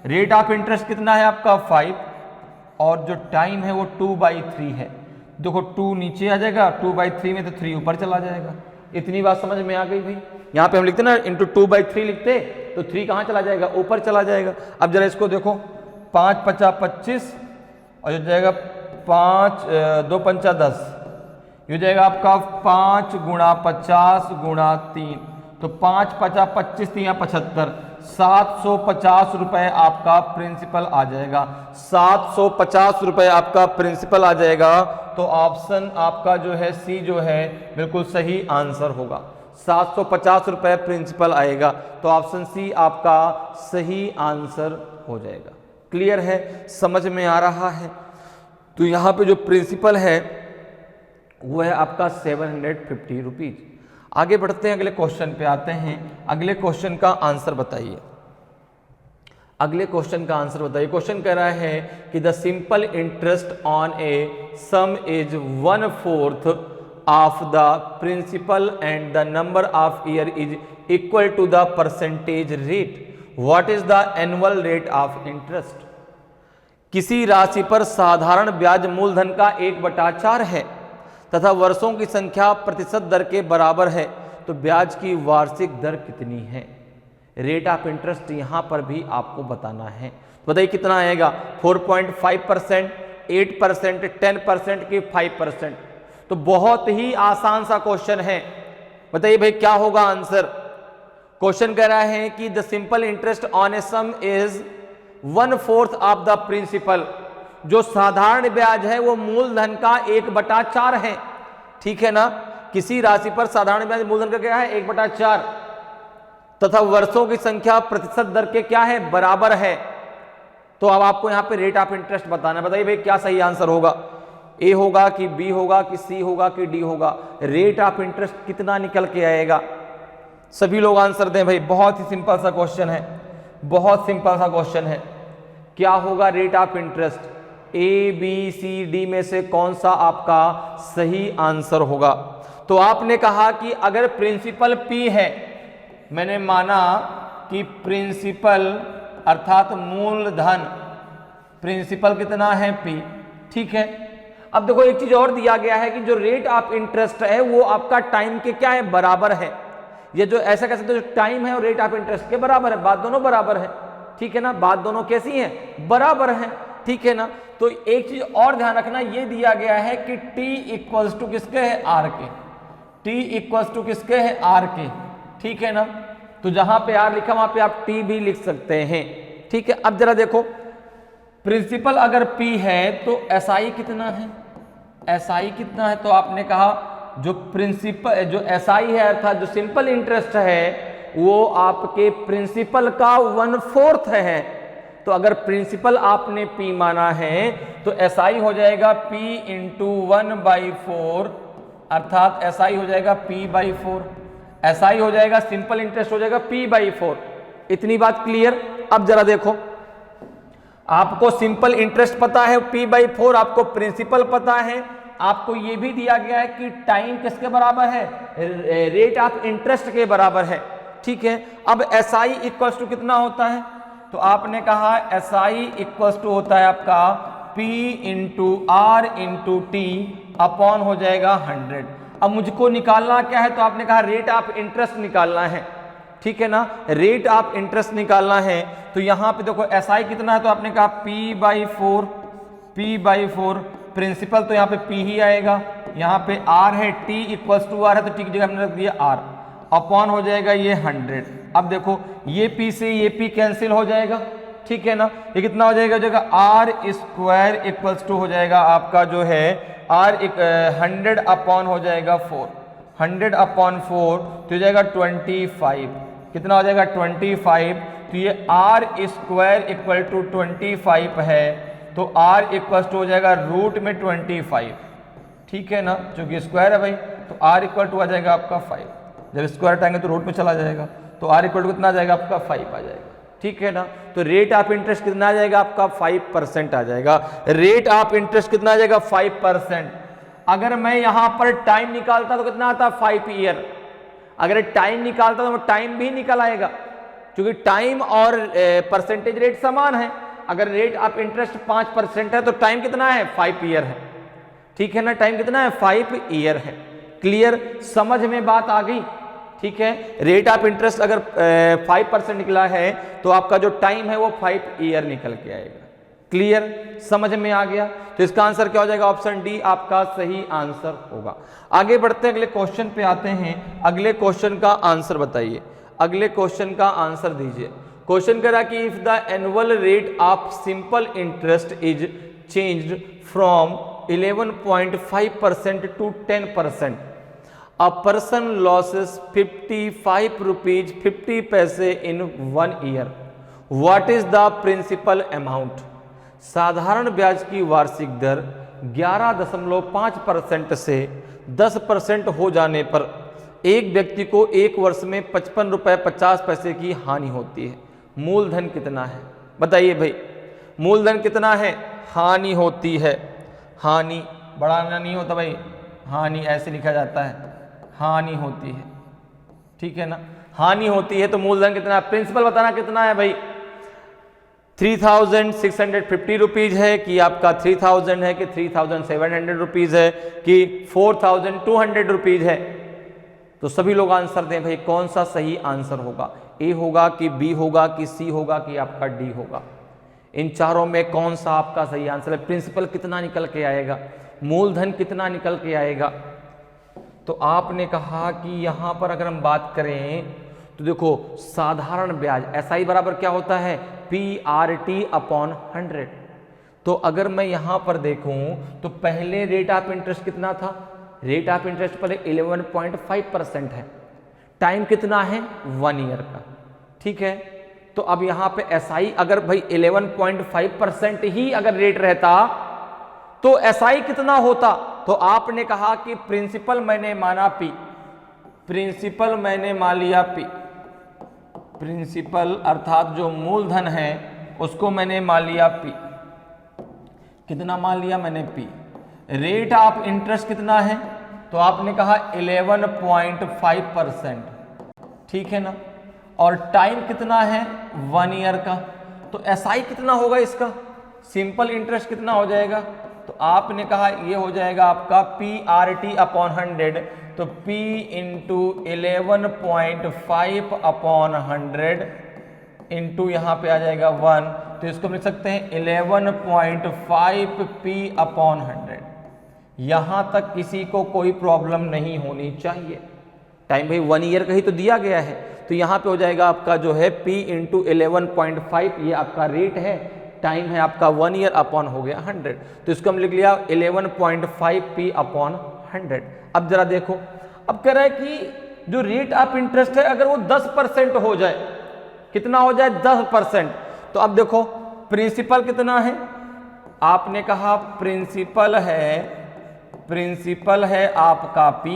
रेट ऑफ इंटरेस्ट कितना है आपका 5, और जो टाइम है वो 2/3 है। देखो 2 नीचे आ जाएगा, 2/3 में तो 3 ऊपर चला जाएगा। इतनी बात समझ में आ गई भाई। यहाँ पे हम लिखते ना इंटू 2/3 लिखते तो 3 कहाँ चला जाएगा, ऊपर चला जाएगा। अब जरा इसको देखो, 5 5 25 और जो जाएगा 5 2 5 10, ये जाएगा आपका 5 गुणा 50 गुणा 3, तो 5 5 25 3 75, 750 रुपए आपका प्रिंसिपल आ जाएगा, 750 रुपए आपका प्रिंसिपल आ जाएगा। तो ऑप्शन आपका जो है सी जो है बिल्कुल सही आंसर होगा, 750 रुपए प्रिंसिपल आएगा, तो ऑप्शन सी आपका सही आंसर हो जाएगा। क्लियर है, समझ में आ रहा है। तो यहाँ पे जो प्रिंसिपल है वो है आपका 750 रुपीज। आगे बढ़ते हैं, अगले क्वेश्चन पे आते हैं। अगले क्वेश्चन का आंसर बताइए, अगले क्वेश्चन का आंसर बताइए। क्वेश्चन कह रहा है कि the simple interest on a sum is 1/4 of the principal and the number of year is equal to the percentage rate, what is the annual rate of interest. किसी राशि पर साधारण ब्याज मूलधन का 1/4 है तथा वर्षों की संख्या प्रतिशत दर के बराबर है, तो ब्याज की वार्षिक दर कितनी है। रेट ऑफ इंटरेस्ट यहां पर भी आपको बताना है। बताइए कितना आएगा, 4.5%, 8%, 10% की 5%। तो बहुत ही आसान सा क्वेश्चन है। बताइए भाई क्या होगा आंसर। क्वेश्चन कह रहा है कि the simple interest on a sum is 1/4 of the principal. जो साधारण ब्याज है वो मूलधन का 1/4 है, ठीक है ना। किसी राशि पर साधारण ब्याज मूलधन का क्या है, 1/4, तथा वर्षों की संख्या प्रतिशत दर के क्या है, बराबर है। तो अब आपको यहां पे रेट ऑफ इंटरेस्ट बताना है। बताइए भाई क्या सही आंसर होगा। ए होगा कि बी होगा कि सी होगा कि डी होगा? रेट ऑफ इंटरेस्ट कितना निकल के आएगा? सभी लोग आंसर दें भाई, बहुत ही सिंपल सा क्वेश्चन है, बहुत सिंपल सा क्वेश्चन है। क्या होगा rate of interest? A B C D में से कौन सा आपका सही आंसर होगा? तो आपने कहा कि अगर प्रिंसिपल पी है, मैंने माना कि प्रिंसिपल अर्थात मूलधन, प्रिंसिपल कितना है? पी, ठीक है। अब देखो एक चीज और दिया गया है कि जो रेट ऑफ इंटरेस्ट है वो आपका टाइम के क्या है? बराबर है। ये जो ऐसा कह सकते हो जो टाइम है और रेट ऑफ इंटरेस्ट के बराबर है, बात दोनों बराबर है, ठीक है ना? बात दोनों कैसी है? बराबर है, ठीक है ना? तो एक चीज और ध्यान रखना, ये दिया गया है कि t इक्वल्स टू किसके है? आर के। t इक्वल्स टू किसके है? आर के, ठीक है ना? तो जहां पे आर लिखा वहां पे आप t भी लिख सकते हैं, ठीक है। अब जरा देखो, प्रिंसिपल अगर p है तो SI कितना है? SI कितना है? तो आपने कहा जो प्रिंसिपल, जो SI है अर्थात जो सिंपल इंटरेस्ट है वो आपके प्रिंसिपल का 1/4 है। तो अगर प्रिंसिपल आपने P माना है तो SI हो जाएगा P इंटू 1/4, अर्थात SI हो जाएगा P/4। SI हो जाएगा, सिंपल इंटरेस्ट हो जाएगा P/4। इतनी बात क्लियर? अब जरा देखो, आपको सिंपल इंटरेस्ट पता है P/4, आपको प्रिंसिपल पता है, आपको यह भी दिया गया है कि टाइम किसके बराबर है? रेट ऑफ इंटरेस्ट के बराबर है, ठीक है। अब SI इक्वल्स टू कितना होता है? तो आपने कहा SI इक्वल्स टू होता है आपका P into R into T upon हो जाएगा 100। अब मुझको निकालना क्या है? तो आपने कहा रेट ऑफ इंटरेस्ट निकालना है, ठीक है ना? रेट ऑफ इंटरेस्ट निकालना है। तो यहां पे देखो SI कितना है? तो आपने कहा P/4, प्रिंसिपल तो यहाँ पे P ही आएगा, यहाँ पे R है, T इक्वल्स टू आर है तो T की जगह हमने रख दिया R, अपॉन हो जाएगा ये 100। अब देखो ये P से ये P कैंसिल हो जाएगा, ठीक है ना? ये कितना हो जाएगा? R स्क्वायर इक्वल्स टू हो जाएगा आपका जो है R 100 अपॉन हो जाएगा 4, 100 अपॉन 4 तो हो जाएगा 25। कितना हो जाएगा? 25। तो ये R स्क्वायर इक्वल टू 25 है, तो R इक्वल टू हो जाएगा रूट में 25, ठीक है ना? क्योंकि स्क्वायर है भाई, तो R इक्वल टू आ जाएगा आपका 5। जब स्क्वायर हटाएंगे तो रूट में चला जाएगा, तो R इक्वल टू कितना आ जाएगा? आपका 5 आ जाएगा, ठीक है ना? तो रेट ऑफ इंटरेस्ट कितना आ जाएगा? आपका 5% आ जाएगा। रेट ऑफ इंटरेस्ट कितना आ जाएगा? 5%। अगर मैं यहां पर टाइम निकालता तो कितना आता? 5 ईयर। अगर टाइम निकालता तो टाइम भी निकल आएगा, क्योंकि टाइम और परसेंटेज रेट समान है। अगर रेट ऑफ इंटरेस्ट 5% है तो टाइम कितना है? 5 ईयर है, ठीक है ना? टाइम कितना है? 5 ईयर है। क्लियर? समझ में बात आ गई, ठीक है। रेट ऑफ इंटरेस्ट अगर 5% निकला है तो आपका जो टाइम है वो 5 ईयर निकल के आएगा। क्लियर? समझ में आ गया? तो इसका आंसर क्या हो जाएगा? ऑप्शन डी आपका सही आंसर होगा। आगे बढ़ते हैं, अगले क्वेश्चन पे आते हैं। अगले क्वेश्चन का आंसर बताइए, अगले क्वेश्चन का आंसर दीजिए। क्वेश्चन कह रहा कि if the annual rate of simple interest is changed from 11.5% to 10%, a person loses 55 rupees 50 paise in 1 year. What is the principal amount? साधारण ब्याज की वार्षिक दर 11.5% से 10% हो जाने पर एक व्यक्ति को एक वर्ष में 55 रुपये 50 पैसे की हानि होती है। मूलधन कितना है? बताइए भाई, मूलधन कितना है? हानि होती है। हानि बढ़ाना नहीं होता भाई, हानि ऐसे लिखा जाता है, हानि होती है, ठीक है ना? हानि होती है तो मूलधन कितना है? प्रिंसिपल बताना कितना है भाई? 3650 रुपीज है कि आपका 3000 है कि 3700 रुपीज है कि 4200 रुपीज है? तो सभी लोग आंसर दें भाई, कौन सा सही आंसर होगा? ए होगा कि बी होगा कि सी होगा कि आपका डी होगा? इन चारों में कौन सा आपका सही आंसर है? प्रिंसिपल कितना निकल के आएगा? मूलधन कितना निकल के आएगा? तो आपने कहा कि यहां पर अगर हम बात करें तो देखो साधारण ब्याज SI बराबर क्या होता है? PRT upon 100। तो अगर मैं यहां पर देखूं तो पहले रेट ऑफ इंटरेस्ट कितना था? रेट ऑफ इंटरेस्ट पर 11.5% है, टाइम कितना है? 1 ईयर का, ठीक है। तो अब यहां पे SI अगर भाई 11.5% ही अगर रेट रहता तो एसआई कितना होता? तो आपने कहा कि प्रिंसिपल मैंने माना पी, प्रिंसिपल मैंने मान लिया पी, प्रिंसिपल अर्थात जो मूलधन है उसको मैंने मान लिया पी। कितना मान लिया मैंने? पी। रेट ऑफ इंटरेस्ट कितना है? तो आपने कहा 11.5%, ठीक है ना। और टाइम कितना है? 1 ईयर का। तो एसआई कितना होगा इसका? सिंपल इंटरेस्ट कितना हो जाएगा? तो आपने कहा ये हो जाएगा आपका PRT अपॉन 100, तो P इंटू 11.5 अपॉन 100 इंटू यहाँ पे आ जाएगा 1, तो इसको हम लिख सकते हैं 11.5 P अपॉन 100। यहाँ तक किसी को कोई प्रॉब्लम नहीं होनी चाहिए। टाइम भाई 1 ईयर का ही तो दिया गया है, तो यहाँ पे हो जाएगा आपका जो है P इंटू 11.5, ये आपका रेट है, टाइम है आपका 1 ईयर अपॉन हो गया 100, तो इसको हम लिख लिया 11.5 P अपॉन 100। अब जरा देखो, अब कह रहा है कि जो रेट ऑफ इंटरेस्ट है अगर वो 10% हो जाए, कितना हो जाए? 10%। तो अब देखो प्रिंसिपल कितना है? आपने कहा प्रिंसिपल है आपका P,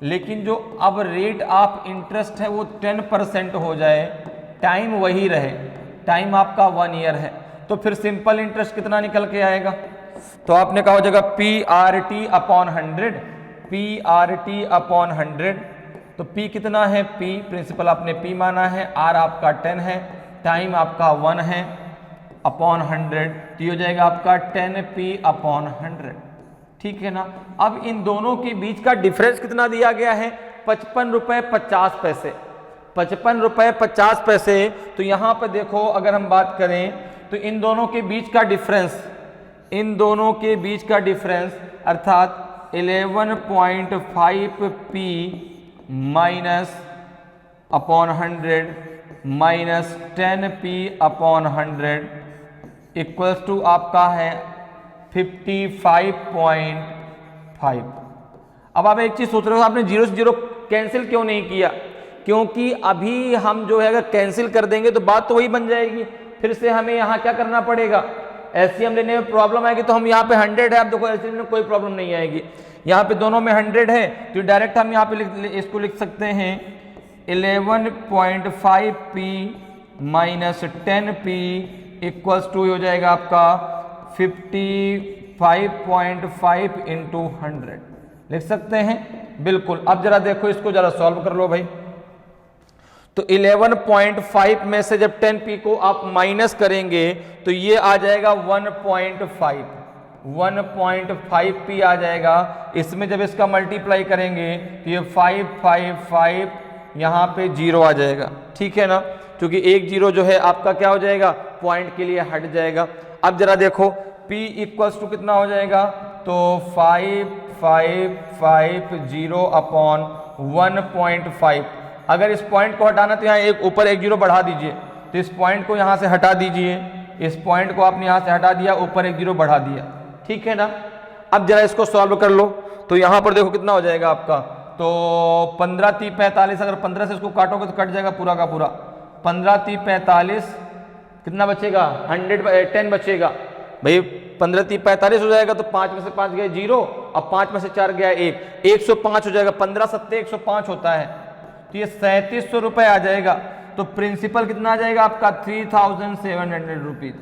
लेकिन जो अब रेट ऑफ इंटरेस्ट है वो 10% हो जाए, टाइम वही रहे, टाइम आपका 1 ईयर है, तो फिर सिंपल इंटरेस्ट कितना निकल के आएगा? तो आपने कहा हो जाएगा PRT अपॉन 100, PRT अपॉन 100। तो P कितना है? P प्रिंसिपल आपने P माना है, R आपका 10 है, टाइम आपका 1 है, अपॉन 100, तो हो जाएगा आपका 10P अपॉन 100, ठीक है ना। अब इन दोनों के बीच का डिफरेंस कितना दिया गया है? 55 रुपये 50 पैसे, 55 रुपये 50 पैसे। तो यहाँ पर देखो अगर हम बात करें तो इन दोनों के बीच का डिफरेंस, इन दोनों के बीच का डिफरेंस अर्थात 11.5 P minus upon 100 minus 10P upon 100 equals to आपका है 55.5। अब आप एक चीज सोच रहे हो, आपने 0 से 0 कैंसिल क्यों नहीं किया? क्योंकि अभी हम जो है अगर कैंसिल कर देंगे तो बात तो वही बन जाएगी, फिर से हमें यहाँ क्या करना पड़ेगा? एलसीएम लेने में प्रॉब्लम आएगी। तो हम यहाँ पे 100 है, अब देखो एलसीएम में कोई प्रॉब्लम नहीं आएगी, यहाँ पे दोनों में 100 है, तो डायरेक्ट हम यहाँ पे इसको लिख सकते हैं 11.5 P minus 10P equals to हो जाएगा आपका 55.5 इंटू 100, लिख सकते हैं बिल्कुल। अब जरा देखो इसको जरा सॉल्व कर लो भाई। तो 11.5 में से जब 10P को आप माइनस करेंगे तो ये आ जाएगा 1.5P आ जाएगा। इसमें जब इसका मल्टीप्लाई करेंगे तो ये 555 यहाँ पे 0 आ जाएगा, ठीक है ना, क्योंकि एक 0 जो है आपका क्या हो जाएगा? पॉइंट के लिए हट जाएगा। अब जरा देखो P इक्वल्स टू कितना हो जाएगा? तो 5550 अपॉन 1.5। अगर इस पॉइंट को हटाना तो यहाँ एक ऊपर एक 0 बढ़ा दीजिए, तो इस पॉइंट को यहाँ से हटा दीजिए, इस पॉइंट को आपने यहाँ से हटा दिया, ऊपर एक 0 बढ़ा दिया, ठीक है ना। अब जरा इसको सॉल्व कर लो, तो यहाँ पर देखो कितना हो जाएगा आपका? तो 15 3 45, अगर 15 से इसको काटोगे तो कट जाएगा पूरा का पूरा, 15 3 45 कितना बचेगा? 10 बचेगा भाई। 15 3 45 हो जाएगा, तो 5 में से 5 गए 0, अब 5 में से 4 गया 1, 105 हो जाएगा। 15 7 105 होता है, तो ये 3700 रुपये आ जाएगा। तो प्रिंसिपल कितना आ जाएगा आपका? 3700 रुपीज।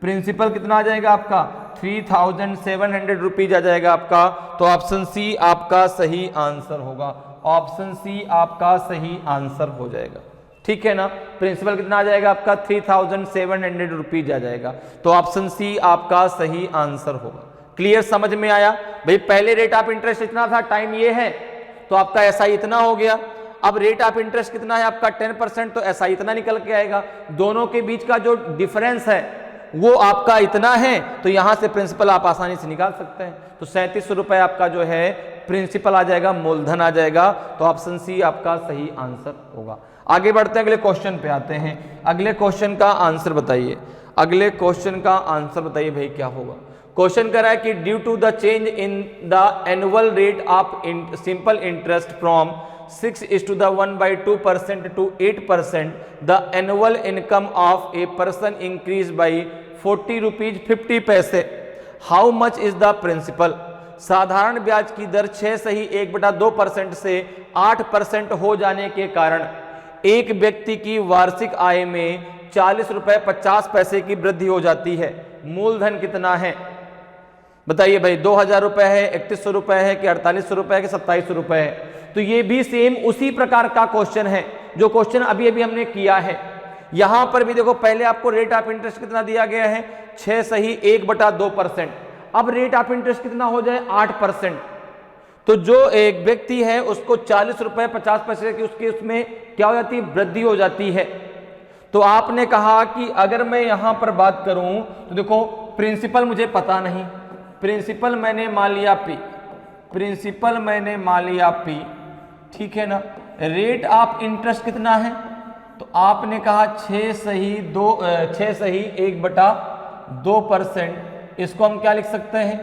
प्रिंसिपल कितना आ जाएगा आपका? 3700 रुपीज आ जाएगा आपका। तो ऑप्शन सी आपका सही आंसर होगा, ऑप्शन सी आपका सही आंसर हो जाएगा, ठीक है ना। प्रिंसिपल कितना आ जाएगा आपका? 3700 रुपीज आ जाएगा, तो ऑप्शन सी आपका सही आंसर होगा। क्लियर, समझ में आया भाई? पहले रेट ऑफ इंटरेस्ट इतना था, टाइम ये है, तो आपका एसआई इतना हो गया। अब रेट ऑफ इंटरेस्ट कितना है आपका? 10%, तो एसआई इतना निकल के आएगा। दोनों के बीच का जो डिफरेंस है वो आपका इतना है, तो यहां से प्रिंसिपल आप आसानी से निकाल सकते हैं। तो 3700 रुपए आपका जो है प्रिंसिपल आ जाएगा, मूलधन आ जाएगा, तो ऑप्शन सी आपका सही आंसर होगा। आगे बढ़ते हैं, अगले क्वेश्चन पे आते हैं। अगले क्वेश्चन का आंसर बताइए, अगले क्वेश्चन का आंसर बताइए भाई क्या होगा। क्वेश्चन कह रहा है कि due to the change in the annual rate of simple interest from 6:1/2% to 8%, the annual income of a person increased by 40 rupees 50 पैसे। How much is the principal. साधारण ब्याज की दर 6 सही 1/2% से 8% हो जाने के कारण एक व्यक्ति की वार्षिक आय में 40 रुपए 50 पैसे की वृद्धि हो जाती है। मूलधन कितना है बताइए भाई, 2000 रुपए है, 3100 रुपए है कि 4800 रुपए है कि 2700 रुपए है। तो ये भी सेम उसी प्रकार का क्वेश्चन है जो क्वेश्चन अभी अभी हमने किया है। यहां पर भी देखो, पहले आपको रेट ऑफ इंटरेस्ट कितना दिया गया है, 6 सही 1/2%। अब रेट ऑफ इंटरेस्ट कितना हो जाए, 8%। तो जो एक व्यक्ति है उसको 40 रुपए 50 पैसे की उसके उसमें क्या हो जाती है, वृद्धि हो जाती है। तो आपने कहा कि अगर मैं यहां पर बात करूं तो देखो, प्रिंसिपल मुझे पता नहीं, प्रिंसिपल मैंने मान लिया P, प्रिंसिपल मैंने मान लिया P, ठीक है ना। रेट ऑफ इंटरेस्ट कितना है, तो आपने कहा 6 सही 1/2%। इसको हम क्या लिख सकते हैं,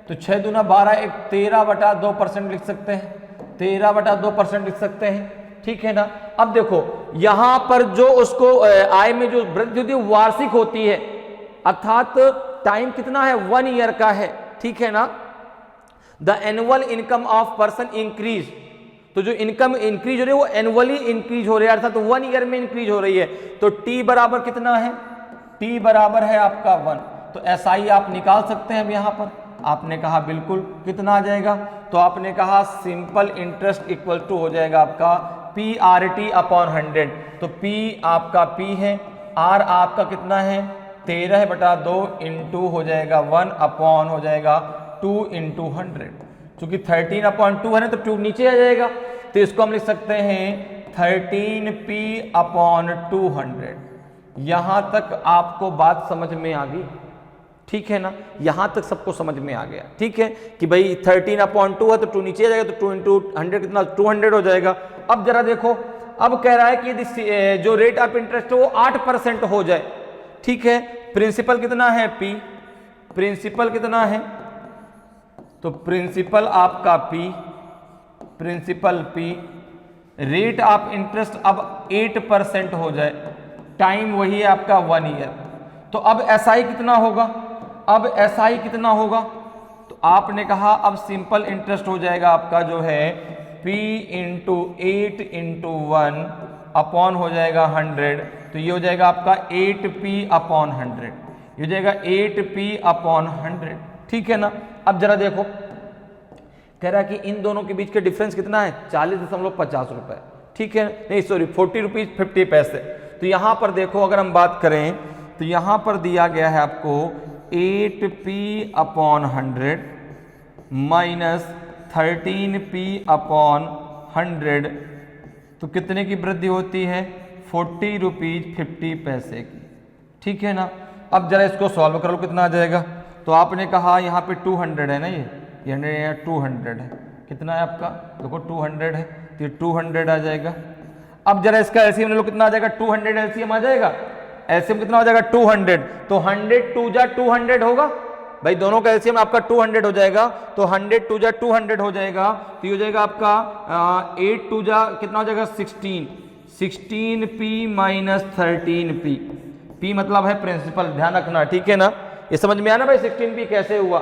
तो 6 दूना 12 एक 13/2% लिख सकते हैं, 13/2% लिख सकते हैं, ठीक है ना। अब देखो यहां पर जो उसको आय में जो वृद्धि होती है वार्षिक होती है, अर्थात टाइम कितना है, 1 ईयर का है, ठीक है ना। The annual income of person increase, तो जो इनकम इंक्रीज हो रही है वो एनुअली इंक्रीज हो रही है, अर्थात 1 ईयर में इंक्रीज हो रही है। तो टी बराबर कितना है, टी बराबर है आपका 1। तो एसआई आप निकाल सकते हैं। अब यहां पर आपने कहा बिल्कुल कितना आ जाएगा, तो आपने कहा सिंपल इंटरेस्ट इक्वल टू हो जाएगा आपका PRT अपॉन 100। तो P आपका P है, R आपका कितना है 13/2 इंटू हो जाएगा 1 अपॉन हो जाएगा 2 इंटू 100। चूंकि 13/2 है ना तो 2 नीचे आ जाएगा, तो इसको हम लिख सकते हैं 13P अपॉन 200। यहां तक आपको बात समझ में आ गई, ठीक है ना। यहां तक सबको समझ में आ गया, ठीक है कि भाई 13/2 है तो 2 नीचे आ जाएगा, तो 2 इंटू 100 कितना 200 हो जाएगा। अब जरा देखो, अब कह रहा है कि यदि जो रेट ऑफ इंटरेस्ट है वो 8% हो जाए, ठीक है। प्रिंसिपल कितना है P, प्रिंसिपल कितना है, तो प्रिंसिपल आपका P, principal P, rate of interest अब 8% हो जाए, टाइम वही है आपका 1 ईयर। तो अब एसआई कितना होगा, अब एसआई कितना होगा, तो आपने कहा अब सिंपल इंटरेस्ट हो जाएगा आपका जो है P इंटू 8 इंटू 1 अपॉन हो जाएगा 100। तो ये हो जाएगा आपका 8P अपॉन 100, ये हो जाएगा 8P अपॉन 100, ठीक है ना। अब जरा देखो, कह रहा है कि इन दोनों के बीच के डिफरेंस कितना है 40.50 रुपए, ठीक है, नहीं सॉरी 40 रुपीज 50 पैसे। तो यहां पर देखो, अगर हम बात करें तो यहां पर दिया गया है आपको 8P upon 100 minus 13P upon 100, तो कितने की वृद्धि होती है 40 रुपीज 50 पैसे की, ठीक है ना। अब जरा इसको सॉल्व कर लो, कितना आ जाएगा, तो आपने कहा यहाँ पे 200 है ना, ये 200 है, कितना है आपका देखो 200 है, तो ये 200 आ जाएगा। अब जरा इसका एलसीएम ले लो, कितना आ जाएगा 200 एलसीएम आ जाएगा, एलसीएम कितना हो जाएगा 200, तो 100 2 जा 200 होगा भाई, दोनों का एलसीएम आपका 200 हो जाएगा, तो 100 2 जा 200 हो जाएगा, तो ये हो जाएगा आपका 8 2 जा कितना हो जाएगा 16P माइनस 13P, P मतलब है प्रिंसिपल, ध्यान रखना, ठीक है ना। ये समझ में आया ना भाई 16P कैसे हुआ,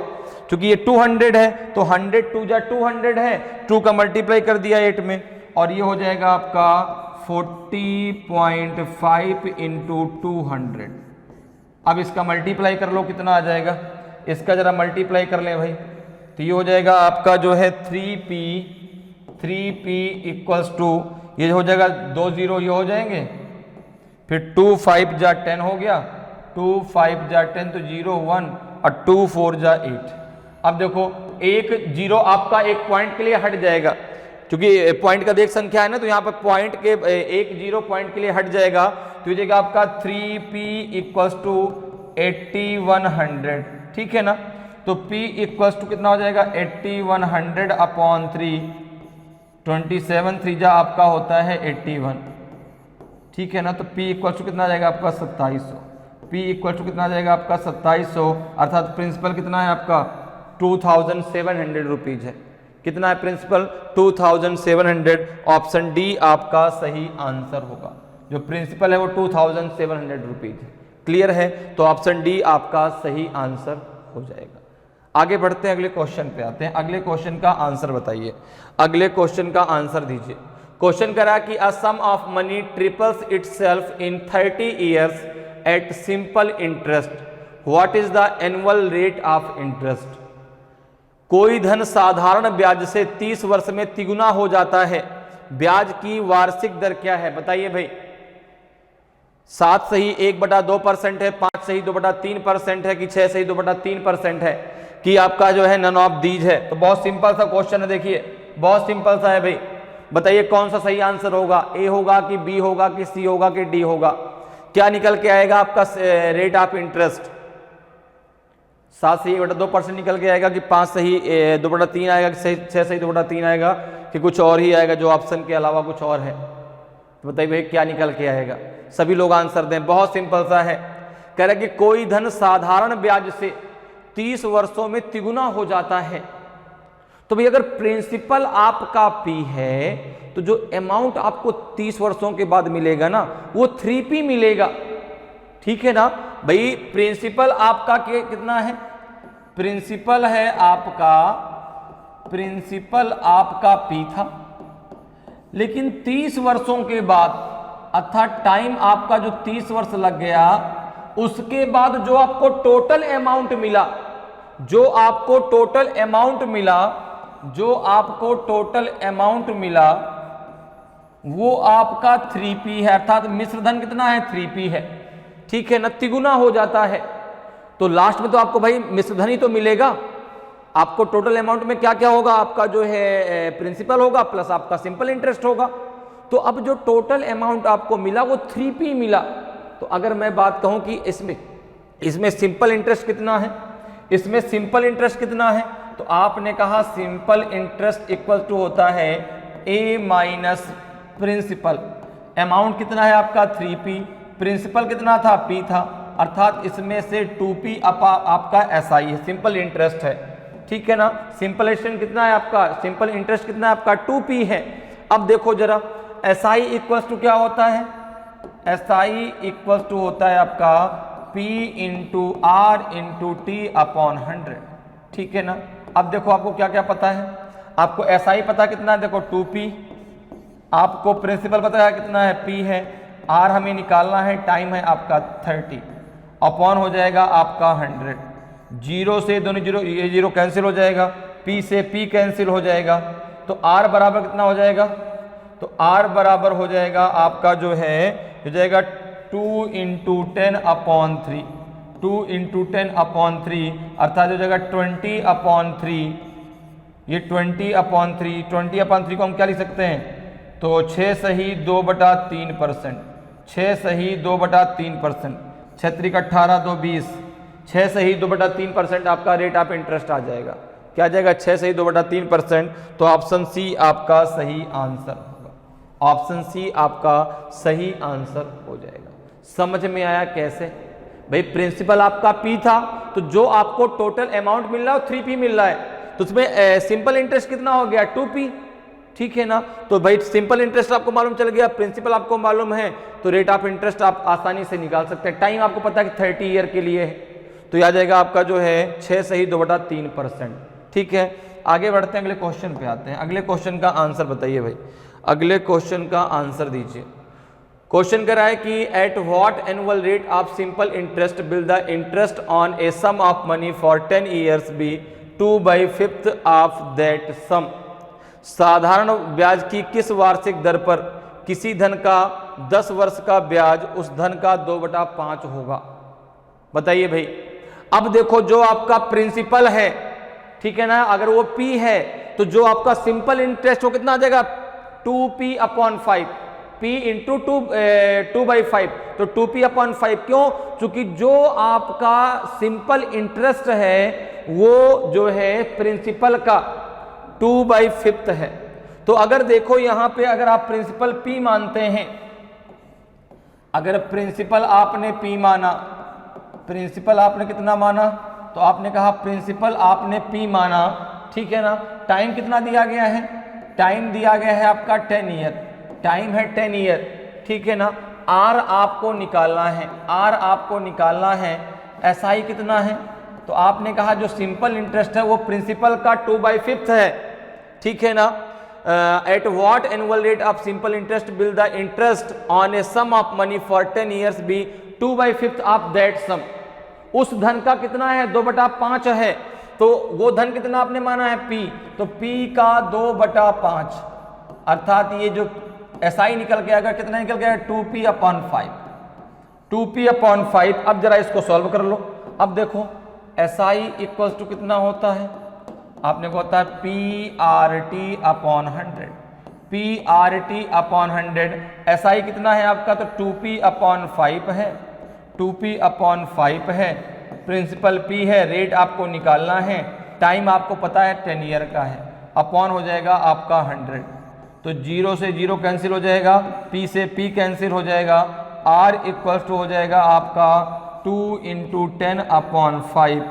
क्योंकि ये 200 है तो 100 2 जा 200 है, 2 का मल्टीप्लाई कर दिया 8 में, और ये हो जाएगा आपका 40.5 इंटू 200। अब इसका मल्टीप्लाई कर लो, कितना आ जाएगा, इसका जरा मल्टीप्लाई कर लें भाई, तो ये हो जाएगा आपका जो है 3P इक्वल्स टू, ये हो जाएगा 2 0 ये हो जाएंगे, फिर 2 5 जा 10 हो गया, 2 5 जा 10 तो 0 1 और 2 4 जा 8। अब देखो एक 0 आपका एक पॉइंट के लिए हट जाएगा, क्योंकि पॉइंट का देख संख्या है ना, तो यहाँ पर पॉइंट के एक 0 पॉइंट के लिए हट जाएगा, तो ये जाएगा आपका 3P इक्वल्स टू 8100, ठीक है ना। तो P इक्वल्स टू कितना हो जाएगा 8100 अपॉन 3, 27 3 जा आपका होता है 81, ठीक है ना। तो P इक्वल्स टू कितना आ जाएगा आपका 2700, P इक्वल्स टू कितना आ जाएगा आपका 2700, अर्थात प्रिंसिपल कितना है आपका 2700 रुपीज है, कितना है प्रिंसिपल 2700। ऑप्शन डी आपका सही आंसर होगा, जो प्रिंसिपल है वो 2700 रुपीज है, क्लियर है, तो ऑप्शन डी आपका सही आंसर हो जाएगा। आगे बढ़ते हैं, अगले क्वेश्चन पे आते हैं। अगले क्वेश्चन का आंसर बताइए, अगले क्वेश्चन का आंसर दीजिए। क्वेश्चन करा कि a sum of money triples itself in 30 years at simple interest, what is the annual rate of interest. कोई धन साधारण ब्याज से 30 वर्ष में तिगुना हो जाता है, ब्याज की वार्षिक दर क्या है? बताइए भाई। 7 सही 1/2% है, 5 सही 2/3% है, कि 6 सही 2/3% है, कि आपका जो है नन ऑफ दीज है। तो बहुत सिंपल सा क्वेश्चन है, देखिए बहुत सिंपल सा है भाई। बताइए कौन सा सही आंसर होगा, ए होगा कि बी होगा कि सी होगा कि डी होगा? क्या निकल के आएगा आपका रेट ऑफ इंटरेस्ट? 7 सही 1/2% निकल के आएगा, कि 5 सही 2/3 आएगा, कि 6 सही 2/3 आएगा, कि कुछ और ही आएगा जो ऑप्शन के अलावा कुछ और है? तो बताइए भाई क्या निकल के आएगा? सभी लोग आंसर दें, बहुत सिंपल सा है। कह रहे कि कोई धन साधारण ब्याज से 30 वर्षों में तिगुना हो जाता है। तो भाई अगर प्रिंसिपल आपका P है तो जो अमाउंट आपको 30 वर्षों के बाद मिलेगा ना वो 3P मिलेगा, ठीक है ना भाई। प्रिंसिपल आपका कितना है? प्रिंसिपल है आपका, प्रिंसिपल आपका P था, लेकिन 30 वर्षों के बाद अर्थात टाइम आपका जो 30 वर्ष लग गया, उसके बाद जो आपको टोटल अमाउंट मिला, जो आपको टोटल अमाउंट मिला, जो आपको टोटल अमाउंट मिला वो आपका 3P है, अर्थात मिश्रधन कितना है? 3P है, ठीक है ना। तिगुना हो जाता है तो लास्ट में तो आपको भाई मिश्रधन ही तो मिलेगा। आपको टोटल अमाउंट में क्या क्या होगा? आपका जो है प्रिंसिपल होगा प्लस आपका सिंपल इंटरेस्ट होगा। तो अब जो टोटल अमाउंट आपको मिला वो 3P मिला। तो अगर मैं बात कहूं कि इसमें सिंपल इंटरेस्ट कितना है, इसमें सिंपल इंटरेस्ट कितना है, तो आपने कहा सिंपल इंटरेस्ट इक्वल टू होता है A माइनस प्रिंसिपल। अमाउंट कितना है आपका? 3P, प्रिंसिपल कितना था? P था, अर्थात इसमें से 2P आपका SI है, सिंपल इंटरेस्ट है, ठीक है ना। सिंपल इंटरेस्ट कितना है आपका? सिंपल इंटरेस्ट कितना है आपका? 2P है। अब देखो जरा SI इक्वल टू क्या होता है? SI इक्वल टू होता है आपका P into R into T upon 100, ठीक है ना। अब देखो आपको क्या क्या पता है? आपको SI पता कितना है? देखो 2P, आपको प्रिंसिपल पता है कितना है? P है, R हमें निकालना है, टाइम है आपका 30, अपॉन हो जाएगा आपका 100। 0 से दोनों 0, ये 0 कैंसिल हो जाएगा, P से P कैंसिल हो जाएगा, तो R बराबर कितना हो जाएगा? तो R बराबर हो जाएगा आपका जो है हो जाएगा 2 इंटू 10 अपॉन 3, 2 इंटू 10 अपॉन 3, अर्थात हो जाएगा 20 अपॉन 3। ये 20 अपॉन 3, 20 अपॉन 3 को हम क्या लिख सकते हैं? तो 6 सही 2/3%, 6 सही 2/3%, 6 त्रिक 18 2 20, 6 सही 2/3% आपका रेट ऑफ इंटरेस्ट आ जाएगा। क्या आ जाएगा? 6 सही 2/3%। तो ऑप्शन सी आपका सही आंसर होगा, ऑप्शन सी आपका सही आंसर हो जाएगा। समझ में आया कैसे? भाई प्रिंसिपल आपका P था, तो जो आपको टोटल अमाउंट मिल रहा है वो 3P मिल रहा है, तो उसमें सिंपल इंटरेस्ट कितना हो गया? 2P, ठीक है ना। तो भाई सिंपल इंटरेस्ट आपको मालूम चल गया, प्रिंसिपल आपको मालूम है, तो रेट ऑफ इंटरेस्ट आप आसानी से निकाल सकते हैं। टाइम आपको पता है कि 30 ईयर के लिए है, तो याद जाएगा आपका जो है 6 सही 2/3%, ठीक है। आगे बढ़ते हैं, अगले क्वेश्चन पे आते हैं। अगले क्वेश्चन का आंसर बताइए भाई, अगले क्वेश्चन का आंसर दीजिए। क्वेश्चन करा है कि at what annual rate of simple interest will the interest on a sum of money for 10 years be 2/5 of that sum. साधारण ब्याज की किस वार्षिक दर पर किसी धन का 10 वर्ष का ब्याज उस धन का 2/5 होगा? बताइए भाई। अब देखो जो आपका प्रिंसिपल है, ठीक है ना, अगर वो P है तो जो आपका सिंपल इंटरेस्ट वो कितना आ जाएगा? 2P अपॉन 5, P इंटू 2/5, तो 2P अपॉन 5। क्यों? क्योंकि जो आपका सिंपल इंटरेस्ट है वो जो है प्रिंसिपल का 2/5 है। तो अगर देखो यहां पे अगर आप प्रिंसिपल P मानते हैं, अगर प्रिंसिपल आपने P माना, प्रिंसिपल आपने कितना माना? तो आपने कहा प्रिंसिपल आपने P माना, ठीक है ना। टाइम कितना दिया गया है? टाइम दिया गया है आपका 10 ईयर, टाइम है 10 ईयर, ठीक है ना। R आपको निकालना है, R आपको निकालना है। SI कितना है? तो आपने कहा जो सिंपल इंटरेस्ट है वो प्रिंसिपल का 2/5 है, ठीक है ना। At what annual rate of simple interest will the interest on a sum of money for 10 years be 2/5 of that sum. उस धन का कितना है 2/5 है, तो वो धन कितना आपने माना है P, तो P का 2/5 अर्थात ये जो SI निकल के आएगा कितना निकल गया 2P/5, 2P/5। अब जरा इसको सॉल्व कर लो। अब देखो SI इक्वल टू कितना होता है, आपने को होता है PRT/100, PRT/100। SI कितना है आपका, तो 2P/5 है, 2P/5 है। प्रिंसिपल P है, रेट आपको निकालना है, टाइम आपको पता है 10 ईयर का है, अपॉन हो जाएगा आपका 100, तो 0 से 0 कैंसिल हो जाएगा, P से P कैंसिल हो जाएगा, R इक्वल टू हो जाएगा आपका 2 × 10/5,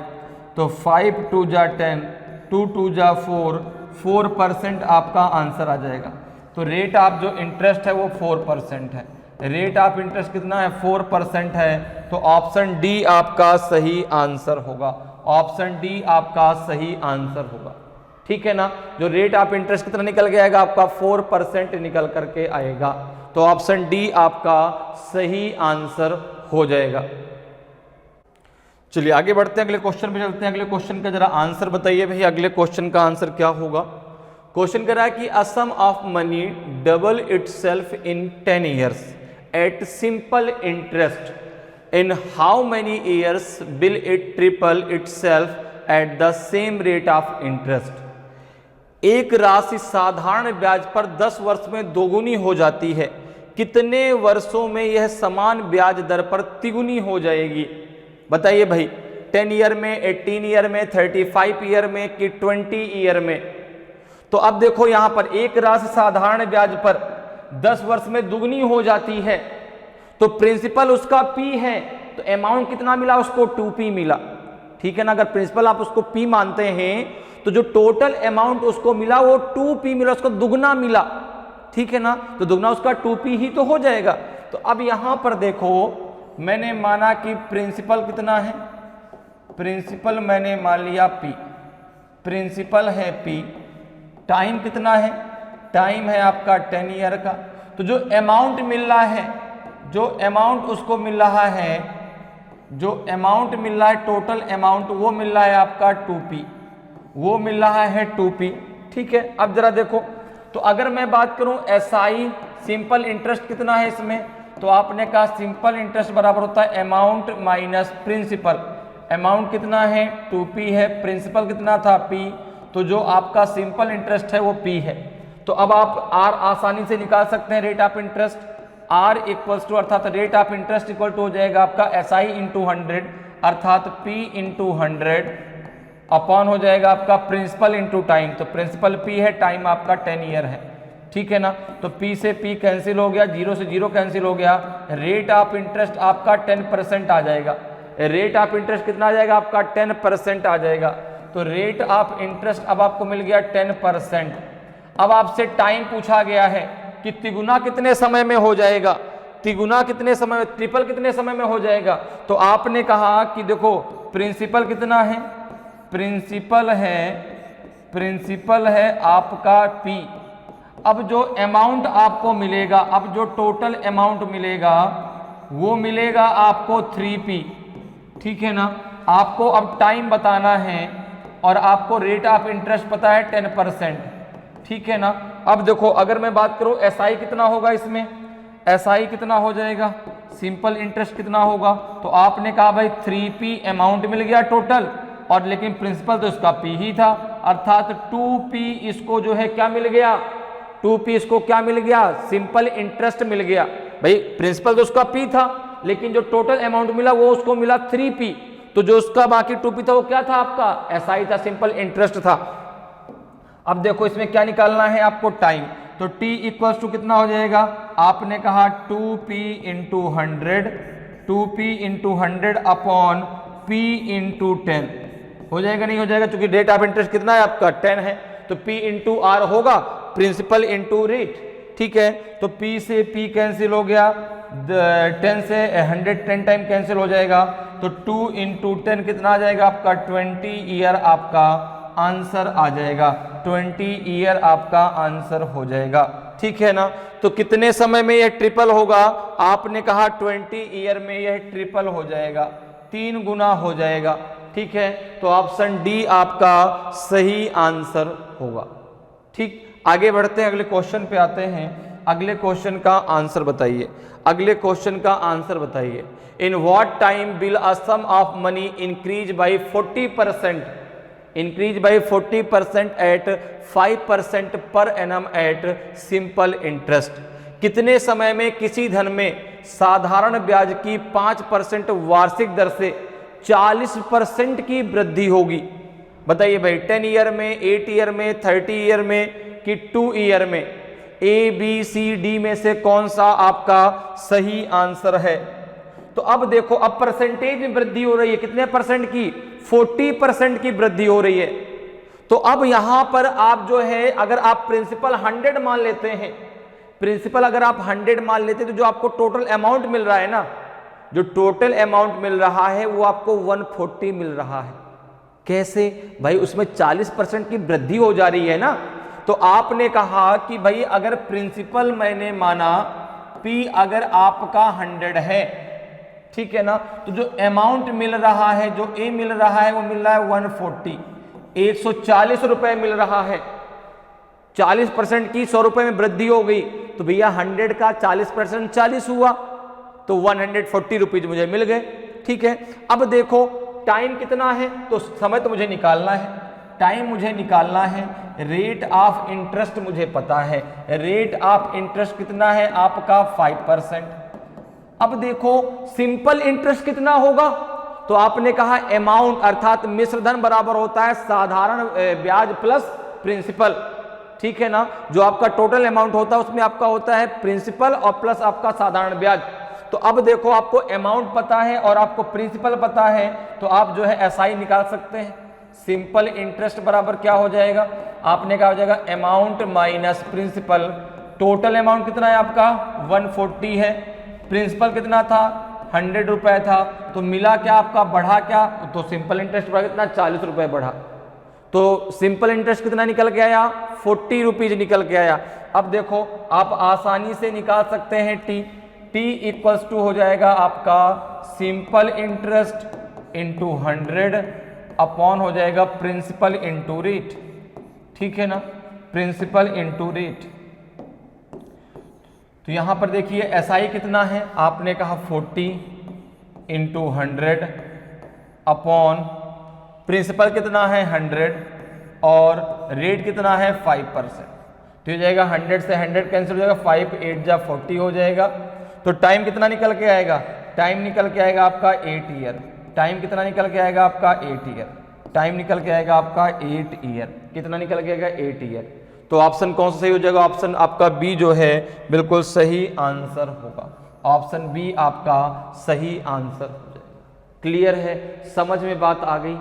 तो 5 2 जा 10, 2 2 जा 4% आपका आंसर आ जाएगा। तो रेट ऑफ जो इंटरेस्ट है वो 4% है, रेट ऑफ इंटरेस्ट कितना है 4% है, तो ऑप्शन डी आपका सही आंसर होगा, ऑप्शन डी आपका सही आंसर होगा, ठीक है ना। जो रेट ऑफ इंटरेस्ट कितना निकल के आएगा आपका 4% निकल करके आएगा, तो ऑप्शन डी आपका सही आंसर हो जाएगा। चलिए आगे बढ़ते हैं, अगले क्वेश्चन पे चलते हैं। अगले क्वेश्चन का जरा आंसर बताइए भाई, अगले क्वेश्चन का आंसर क्या होगा। क्वेश्चन कह रहा है कि a sum of money double itself in 10 years at simple interest, in how many years will it triple itself at the same rate of interest. एक राशि साधारण ब्याज पर 10 वर्ष में दोगुनी हो जाती है, कितने वर्षों में यह समान ब्याज दर पर तिगुनी हो जाएगी। बताइए भाई, 10 ईयर में, 18 ईयर में, 35 ईयर में कि 20 ईयर में। तो अब देखो यहां पर एक राशि साधारण ब्याज पर 10 वर्ष में दुगनी हो जाती है, तो प्रिंसिपल उसका P है, तो अमाउंट कितना मिला उसको 2P मिला, ठीक है ना। अगर प्रिंसिपल आप उसको P मानते हैं तो जो टोटल अमाउंट उसको मिला वो 2P मिला, उसको दुगना मिला, ठीक है ना। तो दुगना उसका 2P ही तो हो जाएगा। तो अब यहां पर देखो मैंने माना कि प्रिंसिपल कितना है, प्रिंसिपल मैंने मान लिया P, प्रिंसिपल है P, टाइम कितना है, टाइम है आपका 10 ईयर का। तो जो अमाउंट मिल रहा है, जो अमाउंट उसको मिल रहा है, जो अमाउंट मिल रहा है टोटल अमाउंट वो मिल रहा है आपका 2P, वो मिल रहा है 2P, ठीक है। अब जरा देखो, तो अगर मैं बात करूं SI सिंपल इंटरेस्ट कितना है इसमें, तो आपने कहा सिंपल इंटरेस्ट बराबर होता है अमाउंट माइनस प्रिंसिपल। अमाउंट कितना है 2P है, प्रिंसिपल कितना था P, तो जो आपका सिंपल इंटरेस्ट है वो P है। तो अब आप R आसानी से निकाल सकते हैं, rate of interest R equals to अर्थात rate of interest equal to हो जाएगा आपका SI × 100 अर्थात P × 100 अपॉन हो जाएगा आपका प्रिंसिपल × टाइम, तो प्रिंसिपल P है, टाइम आपका 10 ईयर है, ठीक है ना। तो P से P कैंसिल हो गया, 0 से 0 कैंसिल हो गया, रेट ऑफ इंटरेस्ट आपका 10% आ जाएगा। रेट ऑफ इंटरेस्ट कितना आ जाएगा आपका 10% आ जाएगा। तो रेट ऑफ इंटरेस्ट अब आपको मिल गया 10%। अब आपसे टाइम पूछा गया है कि तिगुना कितने समय में हो जाएगा, तिगुना कितने समय में, ट्रिपल कितने समय में हो जाएगा। तो आपने कहा कि देखो प्रिंसिपल कितना है, प्रिंसिपल है आपका P। अब जो अमाउंट आपको मिलेगा, अब जो टोटल अमाउंट मिलेगा वो मिलेगा आपको 3P, ठीक है ना। आपको अब टाइम बताना है और आपको रेट ऑफ इंटरेस्ट पता है 10%, ठीक है ना। अब देखो अगर मैं बात करूं SI कितना होगा इसमें, SI कितना हो जाएगा, सिंपल इंटरेस्ट कितना होगा, तो आपने कहा भाई 3P अमाउंट मिल गया टोटल, और लेकिन प्रिंसिपल तो इसका P ही था, अर्थात 2P इसको जो है क्या मिल गया, 2P इसको क्या मिल गया, सिंपल इंटरेस्ट मिल गया। भाई प्रिंसिपल तो उसका P था, लेकिन जो टोटल अमाउंट मिला वो उसको मिला 3P, तो जो उसका बाकी 2P था वो क्या था आपका SI था, सिंपल इंटरेस्ट था। अब देखो इसमें क्या निकालना है आपको, टाइम, तो T इक्वल्स टू कितना हो जाएगा, आपने कहा 2P × 100, 2P × 100 अपॉन P × 10 हो जाएगा, नहीं हो जाएगा, क्योंकि रेट ऑफ इंटरेस्ट कितना है आपका 10 है, तो P × R होगा, प्रिंसिपल × रेट, ठीक है। तो P से P कैंसिल हो गया, 10 से 100 10 टाइम कैंसिल हो जाएगा, तो 2 इंटू 10 कितना आ जाएगा आपका 20 ईयर आपका आंसर आ जाएगा, 20 ईयर आपका आंसर हो जाएगा। ठीक है ना। तो कितने समय में यह ट्रिपल होगा? आपने कहा 20 ईयर में यह ट्रिपल हो जाएगा, 3 गुना हो जाएगा। ठीक है, तो ऑप्शन डी आपका सही आंसर होगा। ठीक, आगे बढ़ते हैं, अगले क्वेश्चन पे आते हैं। अगले क्वेश्चन का आंसर बताइए, अगले क्वेश्चन का आंसर बताइए। In what time will a sum of money increase by 40%, increase by 40% at 5% per annum eight simple interest. कितने समय में किसी धन में साधारण ब्याज की 5% वार्षिक दर से 40% की वृद्धि होगी? बताइए भाई, 10 ईयर में, 8 ईयर में, 30 ईयर में कि 2 ईयर में? ए बी सी डी में से कौन सा आपका सही आंसर है? तो अब देखो, अब परसेंटेज में वृद्धि हो रही है, कितने परसेंट की? 40% की वृद्धि हो रही है। तो अब यहां पर आप जो है, अगर आप प्रिंसिपल 100 मान लेते हैं, प्रिंसिपल अगर आप 100 मान लेते हैं, तो जो आपको टोटल अमाउंट मिल रहा है ना, जो टोटल अमाउंट मिल रहा है वो आपको 140 मिल रहा है। कैसे भाई? उसमें 40% की वृद्धि हो जा रही है ना। तो आपने कहा कि भाई अगर प्रिंसिपल मैंने माना P अगर आपका 100 है, ठीक है ना, तो जो अमाउंट मिल रहा है, जो A मिल रहा है, वो मिल रहा है 140, 140 रुपए मिल रहा है। 40% की 100 रुपए में वृद्धि हो गई, तो भैया 100 का 40% 40 हुआ, तो 140 रुपीज मुझे मिल गए। ठीक है, अब देखो टाइम कितना है, तो समय तो मुझे निकालना है, टाइम मुझे निकालना है, रेट ऑफ इंटरेस्ट मुझे पता है, रेट ऑफ इंटरेस्ट कितना है आपका 5%। अब देखो सिंपल इंटरेस्ट कितना होगा, तो आपने कहा अमाउंट अर्थात मिश्रधन बराबर होता है साधारण ब्याज प्लस प्रिंसिपल। ठीक है ना, जो आपका टोटल अमाउंट होता है उसमें आपका होता है प्रिंसिपल और प्लस आपका साधारण ब्याज। तो अब देखो आपको अमाउंट पता है और आपको प्रिंसिपल पता है, तो आप जो है एसआई निकाल सकते हैं। सिंपल इंटरेस्ट बराबर क्या हो जाएगा? आपने कहा हो जाएगा amount minus principal. Total amount कितना है आपका 140 है, प्रिंसिपल कितना था 100 रुपए था, तो मिला क्या आपका, बढ़ा क्या? तो सिंपल इंटरेस्ट बढ़ा कितना 40 रुपए बढ़ा, तो सिंपल इंटरेस्ट कितना निकल के आया 40 रुपीज निकल के आया। अब देखो आप आसानी से निकाल सकते हैं टी इक्वल्स टू हो जाएगा आपका सिंपल इंटरेस्ट इंटू 100 अपॉन हो जाएगा प्रिंसिपल इंटू रेट। ठीक है ना, प्रिंसिपल इंटू रेट। तो यहां पर देखिए एसआई कितना है, आपने कहा 40 इंटू 100 अपॉन प्रिंसिपल कितना है 100 और रेट कितना है 5%। तो हो जाएगा 100 से 100 कैंसिल हो जाएगा, 5 8 जा 40 हो जाएगा। तो टाइम कितना निकल के आएगा? टाइम निकल के आएगा आपका 8 ईयर। टाइम कितना निकल के आएगा आपका 8 ईयर। टाइम निकल के आएगा आपका 8 ईयर। कितना निकल के आएगा 8 ईयर। तो ऑप्शन कौन सा सही हो जाएगा? ऑप्शन आपका बी जो है बिल्कुल सही आंसर होगा। ऑप्शन बी आपका सही आंसर हो जाएगा। क्लियर है, समझ में बात आ गई?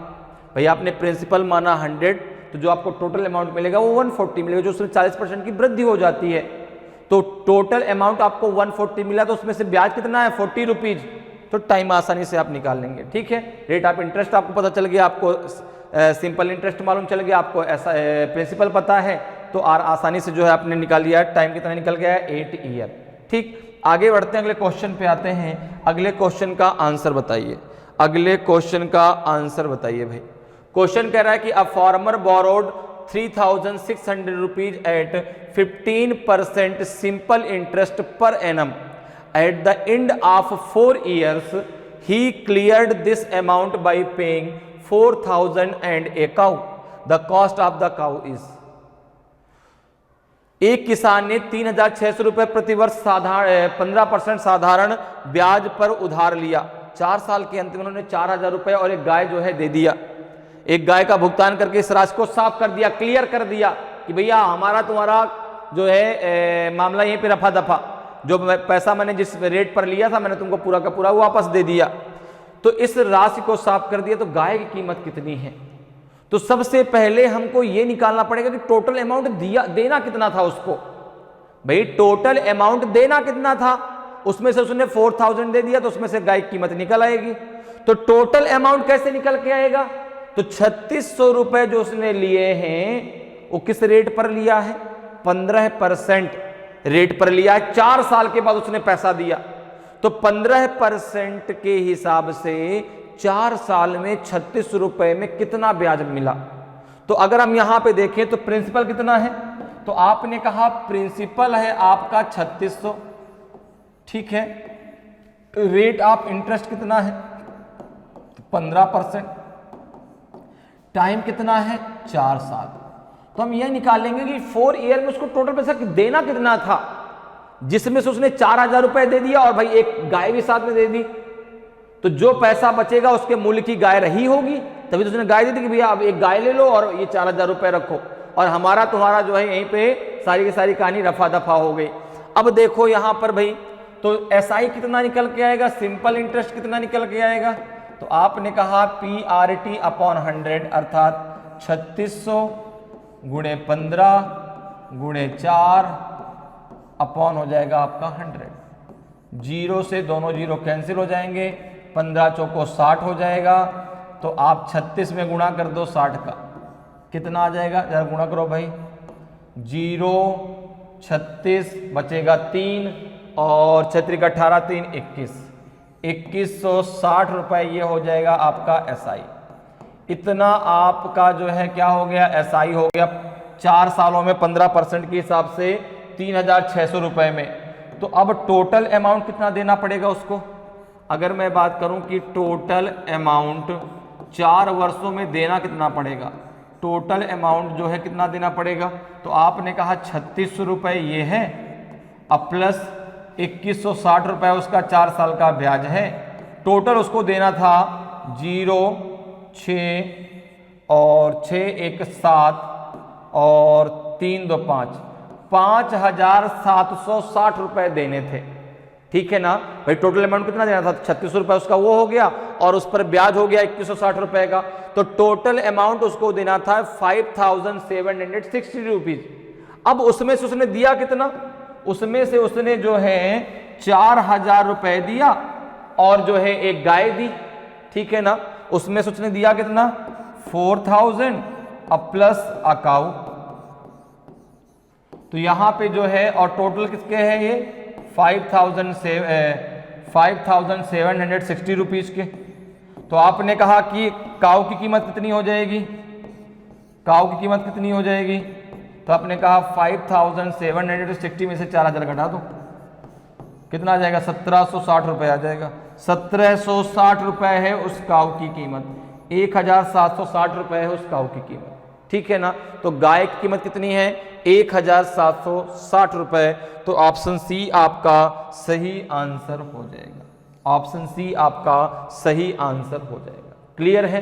भैया आपने प्रिंसिपल माना 100, तो जो आपको टोटल अमाउंट मिलेगा वो 140 मिलेगा, जो उसमें 40% की वृद्धि हो जाती है। तो टोटल अमाउंट आपको 140 मिला, तो उसमें से ब्याज कितना है 40 रुपीज। तो टाइम आसानी से आप निकाल लेंगे। ठीक है, रेट ऑफ इंटरेस्ट आपको पता चल गया, आपको सिंपल इंटरेस्ट मालूम चल गया, आपको ऐसा प्रिंसिपल पता है, तो आसानी से जो है आपने निकाल लिया। टाइम कितना निकल गया है 8 ईयर। ठीक, आगे बढ़ते हैं, अगले क्वेश्चन पे आते हैं। अगले क्वेश्चन का आंसर बताइए। अगले क्वेश्चन का आंसर बताइए भाई। क्वेश्चन कह रहा है कि a farmer borrowed 3600 rupees at 15% simple interest per annum at the end of 4 years he cleared this amount by paying 4000 and a cow. The cost of the cow is। एक किसान ने 3600 रुपए प्रतिवर्ष साधारण 15% साधारण ब्याज पर उधार लिया। 4 साल के अंत में उन्होंने 4000 रुपए और एक गाय जो है दे दिया। एक गाय का भुगतान करके इस राशि को साफ कर दिया, क्लियर कर दिया कि भैया हमारा तुम्हारा जो है मामला यहीं पे रफा दफा, जो पैसा मैंने जिस रेट पर लिया था मैंने तुमको पूरा का पूरा वापस दे दिया। तो इस राशि को साफ कर दिया, तो गाय की कीमत कितनी है? तो सबसे पहले हमको ये निकालना पड़ेगा कि टोटल अमाउंट देना कितना था उसको। भाई टोटल अमाउंट देना कितना था, उसमें से उसने 4000 दे दिया तो उसमें से गाय की कीमत निकल आएगी। तो टोटल अमाउंट कैसे निकल के आएगा? तो 3600 रुपए जो उसने लिए हैं वो किस रेट पर लिया है? 15% रेट पर लिया है। 4 साल के बाद उसने पैसा दिया तो 15% के हिसाब से 4 साल में 3600 रुपए में कितना ब्याज मिला? तो अगर हम यहां पे देखें तो प्रिंसिपल कितना है? तो आपने कहा प्रिंसिपल है आपका 3600, ठीक है। रेट ऑफ इंटरेस्ट कितना है? 15%। टाइम कितना है? 4 साल। तो हम यह निकालेंगे कि 4 ईयर में उसको टोटल पैसा देना कितना था, जिसमें से उसने 4000 रुपए दे दिया और भाई एक गाय भी साथ में दे दी। तो जो पैसा बचेगा उसके मूल्य की गाय रही होगी, तभी तो उसने गाय दी थी कि भैया आप एक गाय ले लो और ये 4000 रुपए रखो, और हमारा तुम्हारा जो है यहीं पे सारी की सारी कहानी रफा दफा हो गई। अब देखो यहां पर भाई, तो एसआई कितना निकल के आएगा? सिंपल इंटरेस्ट कितना निकल के आएगा? तो आपने कहा PRT अपॉन 100 अर्थात 3600 गुणे 15 गुणे 4 अपॉन हो जाएगा आपका 100। जीरो से दोनों जीरो कैंसिल हो जाएंगे, 15 चौको 60 हो जाएगा। तो आप 36 में गुणा कर दो 60 का, कितना आ जाएगा? जरा गुणा करो भाई। 0 36 बचेगा 3 और 36 18 3 21, 2160 रुपए ये हो जाएगा आपका एसआई। इतना आपका जो है क्या हो गया? एसआई हो गया। 4 सालों में 15% के हिसाब से 3600 रुपए में। तो अब टोटल अमाउंट कितना देना पड़ेगा उसको? अगर मैं बात करूं कि टोटल अमाउंट 4 वर्षों में देना कितना पड़ेगा, टोटल अमाउंट जो है कितना देना पड़ेगा? तो आपने कहा 3600 रुपए ये है, अब प्लस 2160 रुपए उसका 4 साल का ब्याज है। टोटल उसको देना था 0 6 और 6 1 7 और 3 2 5, 5760 रुपए देने थे, ठीक है ना भाई। टोटल अमाउंट कितना देना था? 3600 रुपए उसका वो हो गया और उस पर ब्याज हो गया 2160 रुपए का। तो टोटल अमाउंट उसको देना था 5760 रुपीज। अब उसमें से उसने दिया कितना? उसमें से उसने जो है 4000 रुपए दिया और जो है एक गाय दी, ठीक है ना। उसमें से उसने दिया कितना? 4000 अब प्लस अकाउ। तो यहां पे जो है और टोटल किसके है ये? 5760 रुपीज के। तो आपने कहा कि काऊ की कीमत कितनी हो जाएगी? काऊ की कीमत कितनी हो जाएगी? तो आपने कहा 5760 में से 4000 घटा दो, कितना आ जाएगा? 1760 रुपए आ जाएगा। 1760 रुपए है उस काऊ की कीमत, 1760 रुपए है उस काऊ की कीमत, ठीक है ना। तो गाय की कीमत कितनी है? 1760 रुपए। तो ऑप्शन सी आपका सही आंसर हो जाएगा। ऑप्शन सी आपका सही आंसर हो जाएगा। क्लियर है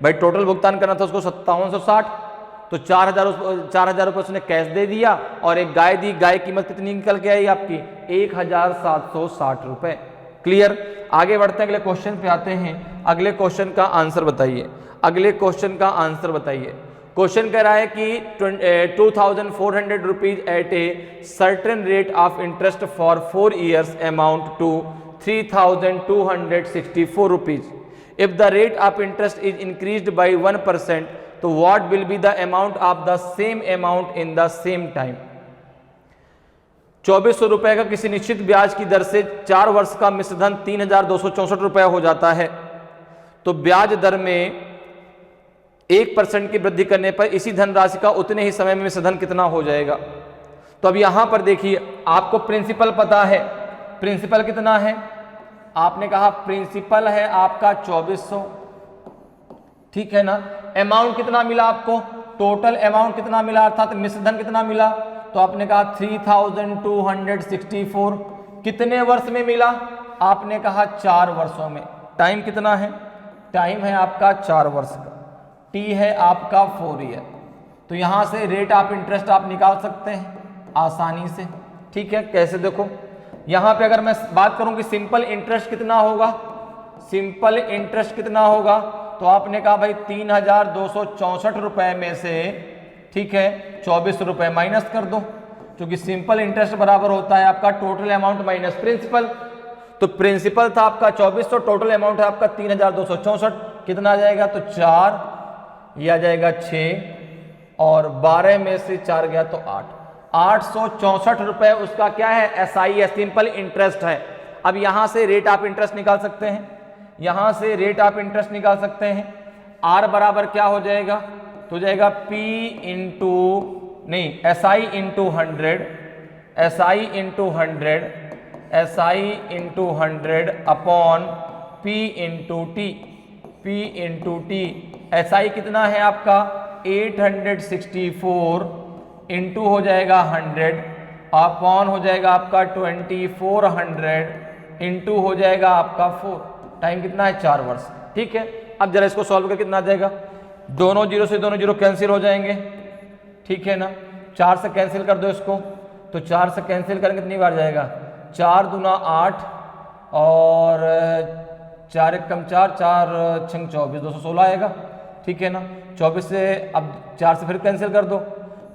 भाई? टोटल भुगतान करना था उसको 5760, तो 4000 रुपये उसने कैश दे दिया और एक गाय दी। गाय कीमत कितनी निकल के आई आपकी? 1760 रुपए। क्लियर? आगे बढ़ते हैं, अगले क्वेश्चन पे आते हैं। अगले क्वेश्चन का आंसर बताइए। अगले क्वेश्चन का आंसर बताइए। क्वेश्चन कह रहा है कि 2400 rupees at a certain rate of interest for 4 years amount to 3264 rupees. If the rate of interest is increased by 1%, तो what will be the amount of the same amount in the same time. 2400 रुपए का किसी निश्चित ब्याज की दर से 4 वर्ष का मिश्रधन 3264 रुपए हो जाता है। तो ब्याज दर में 1% की वृद्धि करने पर इसी धनराशि का उतने ही समय में मिश्रधन कितना हो जाएगा। तो अब यहां पर देखिए, आपको प्रिंसिपल पता है। प्रिंसिपल कितना है? आपने कहा प्रिंसिपल है आपका 2400, ठीक है ना। अमाउंट कितना मिला आपको? टोटल अमाउंट कितना मिला अर्थात मिश्रधन कितना मिला? तो आपने कहा 3264। कितने वर्ष में मिला? आपने कहा 4 वर्षों में। टाइम कितना है? टाइम है आपका 4 वर्ष का। टी है आपका 4 ईयर। तो यहां से रेट ऑफ इंटरेस्ट आप निकाल सकते हैं आसानी से, ठीक है। कैसे? देखो यहां पे अगर मैं बात करूं कि सिंपल इंटरेस्ट कितना होगा, सिंपल इंटरेस्ट कितना होगा, तो आपने कहा भाई 3264 रुपए में से, ठीक है, 24 रुपए माइनस कर दो। क्योंकि सिंपल इंटरेस्ट बराबर होता है आपका टोटल अमाउंट माइनस प्रिंसिपल। तो प्रिंसिपल था आपका 2400, टोटल अमाउंट है आपका 3264, कितना आ जाएगा? तो 4, यह आ जाएगा 6 और 12 में से 4 गया तो 864 रुपए उसका क्या है? एसआई है, सिंपल इंटरेस्ट है। अब यहां से रेट ऑफ इंटरेस्ट निकाल सकते हैं, यहां से रेट ऑफ इंटरेस्ट निकाल सकते हैं। आर बराबर क्या हो जाएगा? तो जाएगा पी इंटू नहीं SI into 100, SI into 100, SI into 100 upon P into T, P into T. SI कितना है आपका? 864 इंटू हो जाएगा 100 अपॉन हो जाएगा आपका 2400 इंटू हो जाएगा आपका 4। टाइम कितना है? 4 वर्ष। ठीक है, अब जरा इसको सॉल्व कर कितना आ जाएगा? दोनों जीरो से दोनों जीरो कैंसिल हो जाएंगे, ठीक है ना। 4 से कैंसिल कर दो इसको, तो 4 से कैंसिल करेंगे कितनी बार जाएगा? 4 दूना 8 और 4 एक कम 4, 4 छंग 24, 216 आएगा, ठीक है ना। 24 से अब 4 से फिर कैंसिल कर दो,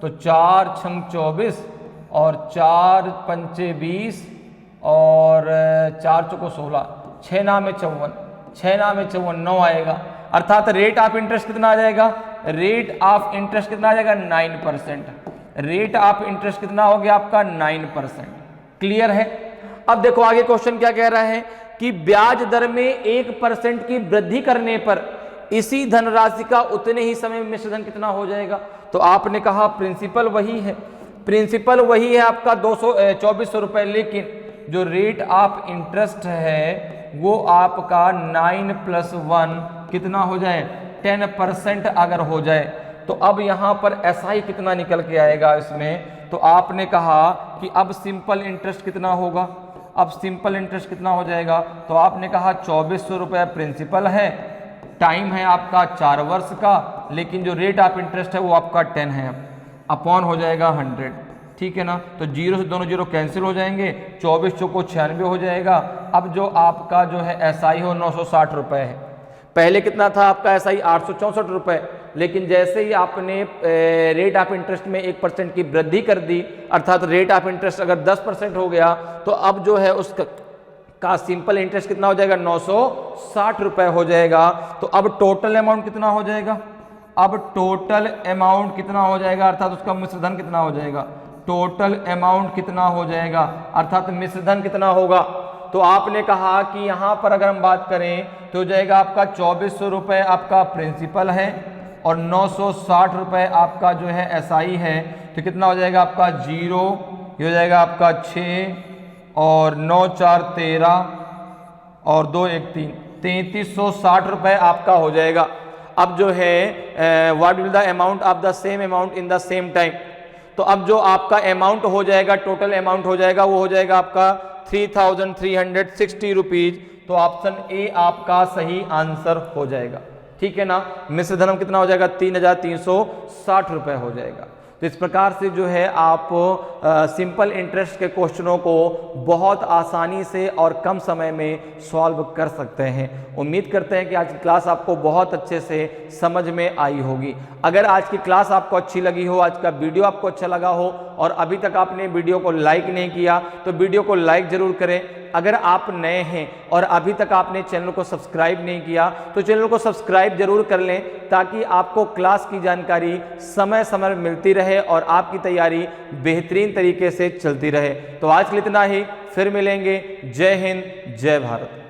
तो 4 छंग 24 और 4 पंचे 20 और 4 चौको 16, 6 नाम में 54, 6 नाम में 54, 9 आएगा। अर्थात रेट ऑफ इंटरेस्ट कितना आ जाएगा? रेट ऑफ इंटरेस्ट कितना आ जाएगा? 9%। रेट ऑफ इंटरेस्ट कितना हो गया आपका? 9%। क्लियर है। अब देखो आगे क्वेश्चन क्या कह रहा है कि ब्याज दर में 1% की वृद्धि करने पर इसी धनराशि का उतने ही समय में मिश्रधन कितना हो जाएगा? तो आपने कहा प्रिंसिपल वही है, प्रिंसिपल वही है आपका 2400 रुपए, लेकिन जो रेट ऑफ इंटरेस्ट है वो आपका 9 + 1 कितना हो जाए? 10% अगर हो जाए तो अब यहां पर एसआई कितना निकल के आएगा इसमें? तो आपने कहा कि अब सिंपल इंटरेस्ट कितना होगा? अब सिंपल इंटरेस्ट कितना हो जाएगा? तो आपने कहा 2400 रुपये प्रिंसिपल है, टाइम है आपका 4 वर्ष का, लेकिन जो रेट ऑफ इंटरेस्ट है वो आपका 10 है, अपॉन हो जाएगा 100, ठीक है ना। तो जीरो से दोनों जीरो कैंसिल हो जाएंगे, 24 चौको 96 हो जाएगा। अब जो आपका जो है एसआई हो 960 रुपये है। पहले कितना था आपका एसआई? 864 रुपये, लेकिन जैसे ही आपने रेट ऑफ इंटरेस्ट में 1% की वृद्धि कर दी, अर्थात रेट ऑफ इंटरेस्ट अगर 10% हो गया, तो अब जो है उसका सिंपल इंटरेस्ट कितना हो जाएगा? 960 रुपये हो जाएगा। तो अब टोटल अमाउंट कितना हो जाएगा? अब टोटल अमाउंट कितना हो जाएगा? अर्थात उसका मिश्रधन कितना हो जाएगा? टोटल अमाउंट कितना हो जाएगा? अर्थात मिश्रधन कितना होगा? तो आपने कहा कि यहां पर अगर हम बात करें तो हो जाएगा आपका 2400 रुपये आपका प्रिंसिपल है और 960 रुपये आपका जो है एसआई है। तो कितना हो जाएगा आपका? 0, ये हो जाएगा आपका 6 और 9 4 13 और 2 1 3, 3360 रुपये आपका हो जाएगा। अब जो है what will the amount of the same amount in the same time? तो अब जो आपका अमाउंट हो जाएगा, टोटल अमाउंट हो जाएगा, वो हो जाएगा आपका 3360 रुपीज। तो ऑप्शन ए आपका सही आंसर हो जाएगा, ठीक है ना। मिश्रधन कितना हो जाएगा? 3360 रुपये हो जाएगा। तो इस प्रकार से जो है आप सिंपल इंटरेस्ट के क्वेश्चनों को बहुत आसानी से और कम समय में सॉल्व कर सकते हैं। उम्मीद करते हैं कि आज की क्लास आपको बहुत अच्छे से समझ में आई होगी। अगर आज की क्लास आपको अच्छी लगी हो, आज का वीडियो आपको अच्छा लगा हो और अभी तक आपने वीडियो को लाइक नहीं किया तो वीडियो को लाइक जरूर करें। अगर आप नए हैं और अभी तक आपने चैनल को सब्सक्राइब नहीं किया तो चैनल को सब्सक्राइब जरूर कर लें, ताकि आपको क्लास की जानकारी समय समय मिलती रहे और आपकी तैयारी बेहतरीन तरीके से चलती रहे। तो आज के लिए इतना ही, फिर मिलेंगे। जय हिंद, जय भारत।